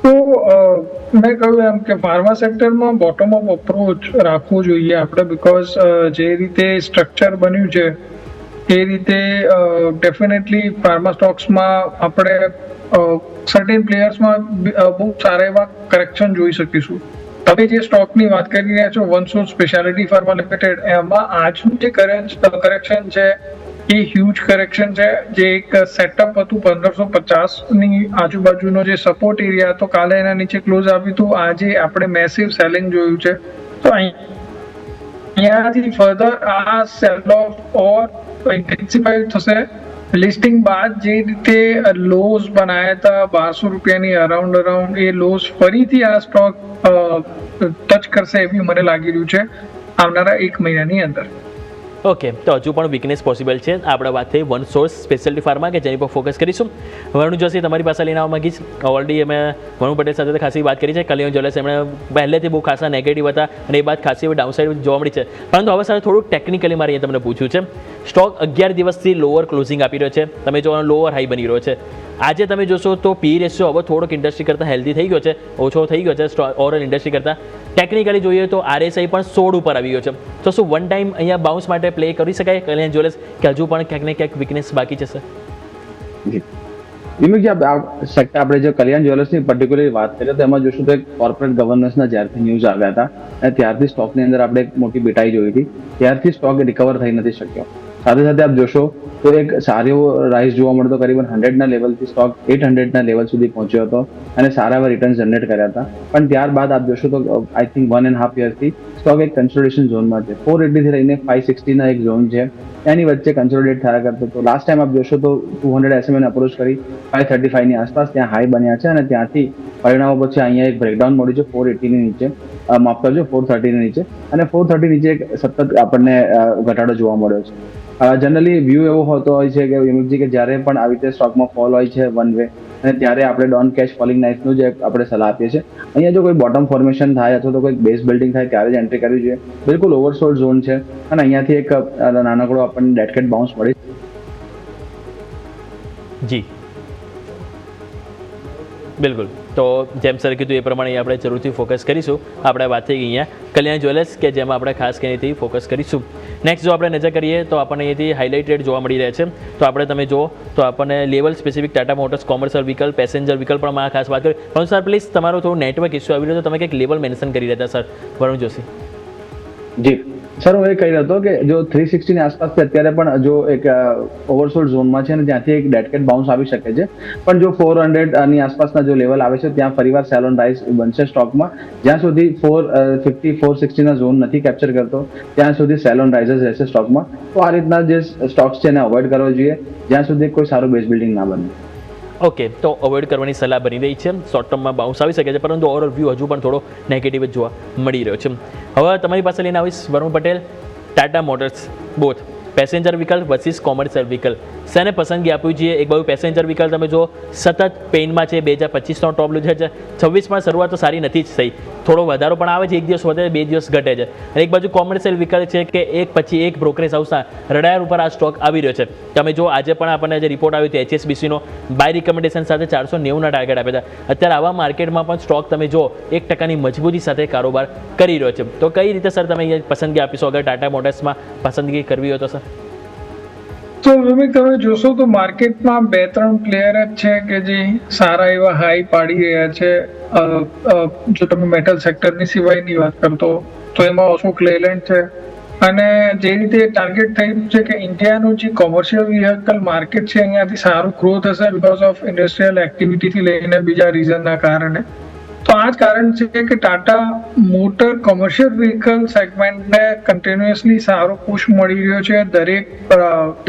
તો મેં કહ્યું એમ કે ફાર્મા સેક્ટરમાં બોટમ અપ અપ્રોચ રાખવું જોઈએ આપણે, બિકોઝ જે રીતે સ્ટ્રક્ચર બન્યું છે એ રીતે ડેફિનેટલી ફાર્મા સ્ટોક્સમાં આપણે સર્ટેન પ્લેયર્સમાં બહુ સારા એવા કરેક્શન જોઈ શકીશું. તમે જે સ્ટોકની વાત કરી રહ્યા છો one source speciality pharma limited, એમાં આજનું જે કરેક્શન છે એ હ્યુજ કરેક્શન છે. જે એક સેટઅપ હતું 1550ની આજુબાજુનો જે સપોર્ટ એરિયા હતો, કાલે એના નીચે ક્લોઝ આવ્યું હતું. આજે આપણે મેસિવ સેલિંગ જોયું છે. તો અહીંયાથી ફર્ધર આ સેલ ઓફ ઓર ઇન્ટેન્સિફાઈ થશે. લિસ્ટિંગ બાદ જે રીતે લોઝ બનાવ્યા હતા 1200 રૂપિયાની અરાઉન્ડ એ લોઝ ફરીથી આ સ્ટોક ટચ કરશે એવી મને લાગી રહ્યું છે આવનારા એક મહિનાની અંદર. ઓકે, તો હજુ પણ વીકનેસ પોસિબલ છે. આપણે વાત થઈ વન સોર્સ સ્પેશિયાલિટી ફાર્મા, કે જેની પર ફોકસ કરીશું. વરુણ જોશી, તમારી પાસે લઈને આવવા માંગીશ. ઓલરેડી અમે વરુણ પટેલ સાથે ખાસી વાત કરી છે. કલ્યાણ જ્વેલર્સ એમણે પહેલેથી બહુ ખાસા નેગેટિવ હતા અને એ બાદ ખાસી એવી ડાઉનસાઇડ જોવા મળી છે, પરંતુ હવે સાથે થોડુંક ટેકનિકલી મારે અહીંયા તમને પૂછ્યું છે. સ્ટોક 11 દિવસથી લોઅર ક્લોઝિંગ આપી રહ્યો છે. તમે જો લોઅર હાઈ બની રહ્યો છે. આજે તમે જોશો તો પી રેશિયો હવે થોડોક ઇન્ડસ્ટ્રી કરતાં હેલ્ધી થઈ ગયો છે, ઓછો થઈ ગયો છે ઓવરઓલ ઇન્ડસ્ટ્રી કરતાં. ટેકનિકલી જોઈએ તો RSI પણ 16 ઉપર આવી ગયો છે. તો શું વન ટાઈમ અહીંયા બાઉન્સ માટે પ્લે કરી શકાય કલ્યાણ જ્વેલર્સ, કે હજુ પણ ક્યાંક ને ક્યાંક વીકનેસ બાકી છે સર? વિમુકજી, સેક્ટર આપણે જે કલ્યાણ જ્વેલર્સની પર્ટિક્યુલરલી વાત કરીએ તો એમાં જોશું તો એક કોર્પોરેટ ગવર્નન્સના જ્યારથી ન્યૂઝ આવ્યા હતા અને ત્યારથી સ્ટોકની અંદર આપણે એક મોટી બેટાઈ જોઈ હતી. ત્યારથી સ્ટોક રિકવર થઈ નથી શક્યો. સાથે સાથે આપ જોશો તો એક સારો એવો રાઇઝ જોવા મળતો, કરીબન 100ના લેવલથી સ્ટોક 800ના લેવલ સુધી પહોંચ્યો હતો અને સારા એવા રિટર્ન જનરેટ કર્યા હતા. પણ ત્યારબાદ આપ જોશો તો આઈ થિંક 1.5 યર્સથી સ્ટોક એક કન્સોલિડેશન ઝોનમાં છે. 480 થી લઈને 560ના એક ઝોન છે, એની વચ્ચે કન્સોલિડેટ થયા કરતો. તો લાસ્ટ ટાઈમ આપ જોશો તો 200 SMA અપ્રોચ કરી 535ની આસપાસ ત્યાં હાઈ બન્યા છે અને ત્યાંથી પરિણામો પછી અહીંયા એક બ્રેકડાઉન મળ્યું છે 480ની નીચે, માફ કરજો 430ની નીચે, અને 430 નીચે એક સતત આપણને ઘટાડો જોવા મળ્યો છે. જનરલી વ્યૂ એવો હોતો હોય છે કે વિમુકજી, કે જ્યારે પણ આવી રીતે સ્ટોકમાં ફોલ હોય છે વન વે, અને ત્યારે આપણે ડોન્ટ કેચ ફોલિંગ નાઇફનું જે આપણે સલાહ આપીએ છીએ. અહીંયા જો કોઈ બોટમ ફોર્મેશન થાય અથવા તો કોઈ બેઝ બિલ્ડિંગ થાય ત્યારે જ એન્ટ્રી કરવી જોઈએ. બિલકુલ ઓવરસોલ્ડ ઝોન છે અને અહીંયાથી એક નાનકડો આપણને ડેડ કેટ બાઉન્સ મળી. જી બિલકુલ. તો જેમ સર કીધું એ પ્રમાણે આપણે જરૂરથી ફોકસ કરીશું. આપણે વાત થઈ ગઈ અહીંયા કલ્યાણ જ્વેલર્સ, કે જેમાં આપણે ખાસ કરીને ફોકસ કરીશું. નેક્સ્ટ જો આપણે નજર કરીએ તો આપણને અહીંયાથી હાઇલાઇટેડ જોવા મળી રહે છે. તો આપણે તમે જો તો આપણને level specific Tata motors commercial vehicle, passenger vehicle પણ માં ખાસ વાત કરી. પણ સર પ્લીઝ તમારો થોડું નેટવર્ક ઇસ્યુ આવી રહ્યો તો તમે કંઈક લેવલ મેન્શન કરી રહ્યા હતા સર વરુણ જોશી. જી સર, હું એ કહી રહ્યો હતો કે જો 360ની આસપાસથી અત્યારે પણ જો એક ઓવરસોલ્ડ ઝોનમાં છે અને ત્યાંથી એક ડેડ કેટ બાઉન્સ આવી શકે છે. પણ જો 400ની આસપાસના જો લેવલ આવે છે ત્યાં ફરીવાર સેલ ઓન રાઇઝ બનશે સ્ટોકમાં. જ્યાં સુધી 450 460ના ઝોન નથી કેપ્ચર કરતો ત્યાં સુધી સેલ ઓન રાઇઝ જ રહેશે સ્ટોકમાં. તો આ રીતના જે સ્ટોક્સ છે એને અવોઇડ કરવો જોઈએ જ્યાં સુધી કોઈ સારું બેઝ બિલ્ડિંગ ના બને. ઓકે, તો અવોઇડ કરવાની સલાહ બની રહી છે. શોર્ટ ટર્મમાં બાઉન્સ આવી શકે છે, પરંતુ ઓવરઓલ વ્યૂ હજુ પણ થોડો નેગેટિવ જ જોવા મળી રહ્યો છે. હવે તમારી પાસે લઈને આવીશ Varun Patel. Tata motors both passenger vehicle versus commercial vehicle, શેને પસંદગી આપવી જોઈએ? એક બાજુ પેસેન્જર વ્હીકલ તમે જો સતત પેઇનમાં છે, 2025નો ટોપ લીધો છે. 26માં શરૂઆત તો સારી નથી જ થઈ, થોડો વધારો પણ આવે છે, એક દિવસ વધે 2 દિવસ ઘટે છે. અને એક બાજુ કોમર્શિયલ વ્હીકલ છે કે એક પછી એક બ્રોકરેજ હાઉસના રડાર ઉપર આ સ્ટોક આવી રહ્યો છે. તમે જો આજે પણ આપણને જે રિપોર્ટ આવ્યો હતો HSBCનો બાય રિકમેન્ડેશન સાથે 490ના ટાર્ગેટ આપ્યા હતા. અત્યારે આવા માર્કેટમાં પણ સ્ટોક તમે જો 1%ની મજબૂતી સાથે કારોબાર કરી રહ્યો છે. તો કઈ રીતે સર તમે અહીંયા પસંદગી આપીશો અગર ટાટા મોટર્સમાં પસંદગી કરવી હોય તો સર? તો વિવેક, તમે જોશો તો માર્કેટમાં 2-3 પ્લેયર જ છે કે જે સારા એવા હાઈ પાડી રહ્યા છે. જો તમે મેટલ સેક્ટરની સિવાયની વાત કરતો તો એમાં અશોક લેલેન્ડ છે, અને જે રીતે ટાર્ગેટ થયું છે કે ઇન્ડિયાનું જે કોમર્શિયલ વ્હીકલ માર્કેટ છે અહીંયાથી સારું ગ્રોથ હશે બીકોઝ ઓફ ઇન્ડસ્ટ્રીયલ એક્ટિવિટીથી લઈને બીજા રીઝનના કારણે. તો આ જ કારણ છે કે ટાટા મોટર કોમર્શિયલ વ્હીકલ સેગમેન્ટને કન્ટિન્યુઅસલી સારો પુશ મળી રહ્યો છે.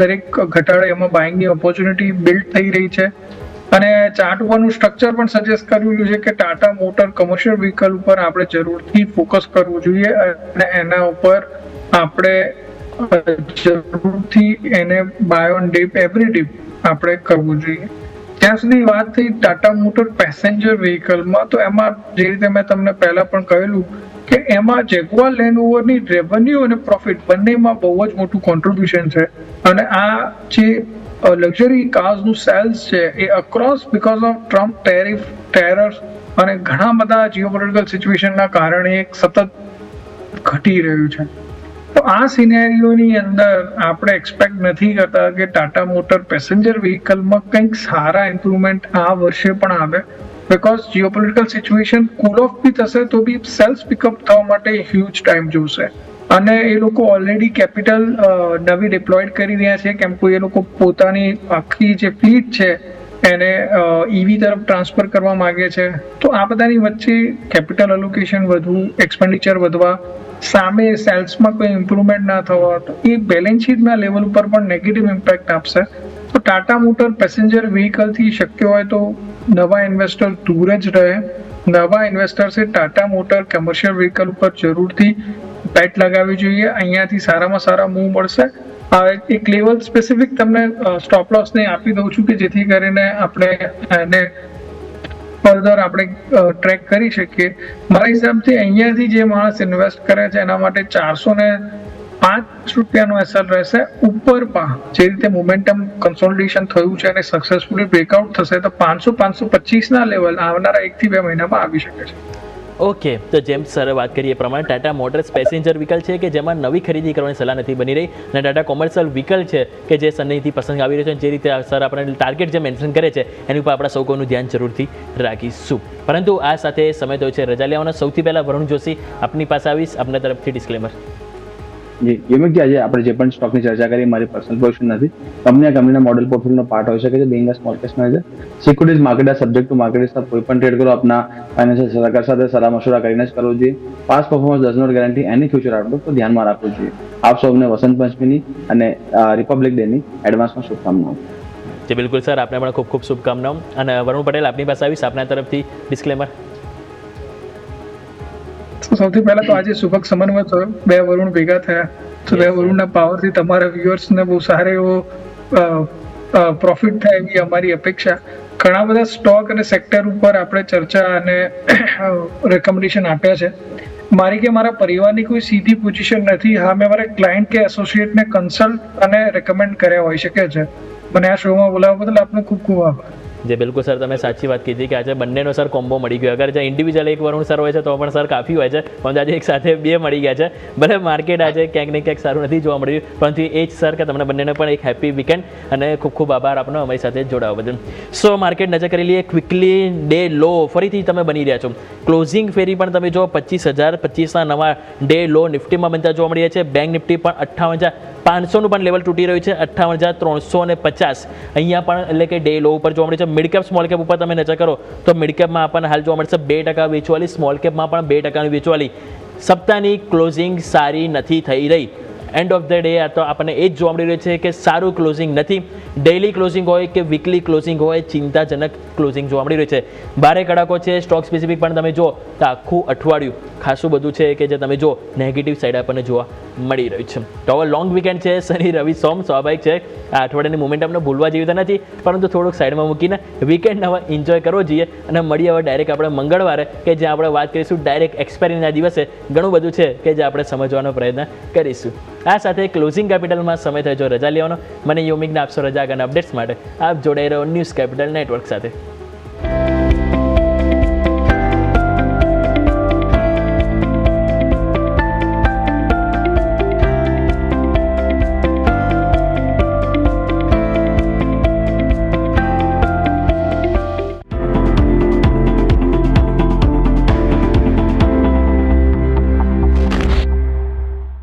દરેક ઘટાડે એમાં બાઇંગની ઓપોર્ચ્યુનિટી બિલ્ડ થઈ રહી છે અને ચાર્ટ ઉપરનું સ્ટ્રક્ચર પણ સજેસ્ટ કર્યું છે કે ટાટા મોટર કોમર્શિયલ વ્હીકલ ઉપર આપણે જરૂરથી ફોકસ કરવું જોઈએ અને એના ઉપર આપણે જરૂરથી એને buy on dip every dip આપણે કરવું જોઈએ. ત્યાં સુધી વાત થઈ ટાટા મોટર પેસેન્જર વ્હીકલમાં, તો એમાં જે રીતે મેં તમને પહેલા પણ કહેલું કે એમાં જેગુઆર લેન્ડ રોવરની રેવન્યુ અને પ્રોફિટ બંનેમાં બહુ જ મોટું કોન્ટ્રીબ્યુશન છે અને આ જે લક્ઝરી કાર્સનું સેલ્સ છે એ across because of Trump tariffs અને ઘણા બધા જીઓપોલિટિકલ સિચ્યુએશનના કારણે એક સતત ઘટી રહ્યું છે. તો આ સિનેરિયોની અંદર આપણે એક્સપેક્ટ નથી કરતા કે ટાટા મોટર પેસેન્જર વ્હીકલમાં કંઈક સારા ઇમ્પ્રુવમેન્ટ આ વર્ષે પણ આવે because geopolitical situation cool off બી થશે તો બી સેલ્સ પિકઅપ થવા માટે હ્યુજ ટાઈમ જોશે અને એ લોકો ઓલરેડી કેપિટલ નવી ડિપ્લોયડ કરી રહ્યા છે કેમ કે એ લોકો પોતાની આખી જે ફ્લીટ છે એને ઈવી તરફ ટ્રાન્સફર કરવા માંગે છે. તો આ બધાની વચ્ચે કેપિટલ એલોકેશન વધવું, એક્સપેન્ડિચર વધવા, સામે સેલ્સમાં કોઈ ઇમ્પ્રુવમેન્ટ ના થવા, તો એ બેલેન્સ શીટના લેવલ ઉપર પણ નેગેટિવ ઇમ્પેક્ટ આપશે. તો ટાટા મોટર પેસેન્જર વ્હીકલથી શક્ય હોય તો નવા ઇન્વેસ્ટર દૂર જ રહે. નવા ઇન્વેસ્ટર્સે ટાટા મોટર કોમર્શિયલ વ્હીકલ ઉપર જરૂરથી બેટ લગાવવી જોઈએ. અહીંયાથી સારામાં સારા મૂવ મળશે. એક લેવલ સ્પેસિફિક તમને સ્ટોપ લોસને આપી દઉં છું કે જેથી કરીને આપણે એને ફર્ધર આપણે ટ્રેક કરી શકીએ. મારા હિસાબથી અહીંયાથી જે માણસ ઇન્વેસ્ટ કરે છે એના માટે 405 રૂપિયાનો એસએલ રહેશે. ઉપરમાં જે રીતે મોમેન્ટમ કન્સોલિડેશન થયું છે અને સક્સેસફુલી બ્રેકઆઉટ થશે તો 500-525 લેવલ આવનારા 1 થી 2 મહિનામાં આવી શકે છે. ઓકે, તો જેમ સરે વાત કરીએ એ પ્રમાણે ટાટા મોટર્સ પેસેન્જર વ્હીકલ છે કે જેમાં નવી ખરીદી કરવાની સલાહ નથી બની રહી અને ટાટા કોમર્શિયલ વ્હીકલ છે કે જે સન્નીથી પસંદ આવી રહ્યો છે. જે રીતે સર આપણે ટાર્ગેટ જે મેન્શન કરે છે એની ઉપર આપણા સૌ કોઈનું ધ્યાન જરૂરથી રાખીશું. પરંતુ આ સાથે સમય થયો છે રજા લેવાનો. સૌથી પહેલાં વરુણ જોશી આપની પાસે આવીશ, આપના તરફથી ડિસ્ક્લેમર. જી યોમિકજી, આજે આપણે જે પણ સ્ટોકની ચર્ચા કરી મારી પર્સનલ પોઝિશન નથી. કંપની આ કંપનીના મોડેલ પોર્ટફોલિયોનો પાર્ટ હોઈ શકે છે. Being a small cap manager, securities market આ સબ્જેક્ટ ટુ માર્કેટ સાથે કોઈ પણ ટ્રેડ કરો આપના ફાઇનાન્શિયલ સલાહકાર સાથે સલાહ મશવરા કરીને જ કરવો જોઈએ. Past performance does not guarantee any future outlook, તો ધ્યાનમાં રાખવું જોઈએ. આપ સૌને વસંત પંચમીની અને રિપબ્લિક ડેની એડવાન્સમાં શુભકામનાઓ. જી બિલકુલ સર, આપને પણ ખૂબ ખૂબ શુભકામનાઓ. અને વરુણ પટેલ આપની પાસે આવીશ, આપના તરફથી ડિસ્ક્લેમર. સૌથી પહેલા તો આજે સુભગ સમન્વય થયો, 2 વરુણ ભેગા થયા તો 2 વરુણના પાવરથી તમારા વ્યુઅર્સને બહુ સારો એવો પ્રોફિટ થાય એવી અમારી અપેક્ષા. ઘણા બધા સ્ટોક અને સેક્ટર ઉપર આપણે ચર્ચા અને રેકમેન્ડેશન આપ્યા છે. મારી કે મારા પરિવારની કોઈ સીધી પોઝિશન નથી. હા, મેં મારા ક્લાયન્ટ કે એસોસિએટને કન્સલ્ટ અને રેકમેન્ડ કર્યા હોઈ શકે છે. મને આ શોમાં બોલાવવા બદલ આપનો ખૂબ ખૂબ આભાર. જે બિલકુલ સર, તમે સાચી વાત કીધી કે આજે બંનેનો સર કોમ્બો મળી ગયો. અગર જે ઇન્ડિવિજ્યુઅલ એક વરુણ સર હોય છે તો પણ સર કાફી હોય છે, પણ આજે એક સાથે 2 મળી ગયા છે. ભલે માર્કેટ આજે ક્યાંક ને ક્યાંક સારું નથી જોવા મળ્યું, પરંતુ એ જ સર કે તમને બંનેને પણ એક હેપી વીકેન્ડ અને ખૂબ ખૂબ આભાર આપનો અમારી સાથે જોડાવા બદલ. સો માર્કેટ નજર કરી લઈએ ક્વિકલી. ડે લો ફરીથી તમે બની રહ્યા છો. ક્લોઝિંગ ફેરી પણ તમે જો 25,025ના નવા ડે લો નિફ્ટીમાં બનતા જોવા મળી રહ્યા છે. બેંક નિફ્ટી પણ 58,500નું પણ લેવલ તૂટી રહ્યું છે. 58,350 અહીંયા પણ એટલે કે ડે લો ઉપર જોવા મળે છે. મિડ કેપ સ્મોલ કેપ ઉપર તમે નજર કરો તો મિડ કેપમાં આપણને હાલ જોવા મળશે 2% વેચવાલી, સ્મોલ કેપમાં પણ 2%ની વેચવાલી. સપ્તાહની ક્લોઝિંગ સારી નથી થઈ રહી. એન્ડ ઓફ ધ ડે આ તો આપણને એ જ જોવા મળી રહ્યું છે કે સારું ક્લોઝિંગ નથી. ડેઇલી ક્લોઝિંગ હોય કે વીકલી ક્લોઝિંગ હોય, ચિંતાજનક ક્લોઝિંગ જોવા મળી રહ્યું છે. ભારે કડાકો છે. સ્ટોક સ્પેસિફિક પણ તમે જો તો આખું અઠવાડિયું ખાસું બધું છે કે જે તમે જો નેગેટિવ સાઈડ આપણને જોવા મળી રહ્યું છે. તો હવે લોંગ વીકેન્ડ છે, શનિ રવિ સોમ, સ્વાભાવિક છે આ અઠવાડિયાની મોમેન્ટમને ભૂલવા જેવી તો નથી, પરંતુ થોડુંક સાઈડમાં મૂકીને વીકેન્ડ હવે એન્જોય કરવો જોઈએ. અને મળીએ હવે ડાયરેક્ટ આપણે મંગળવારે કે જ્યાં આપણે વાત કરીશું ડાયરેક્ટ એક્સપાયરીના દિવસે. ઘણું બધું છે કે જે આપણે સમજવાનો પ્રયત્ન કરીશું. આ સાથે ક્લોઝિંગ કેપિટલમાં સમય થયો રજા લેવાનો. મને યોમિકને આપશો રજા અને અપડેટ્સ માટે આપ જોડાઈ રહ્યો ન્યૂઝ કેપિટલ નેટવર્ક સાથે.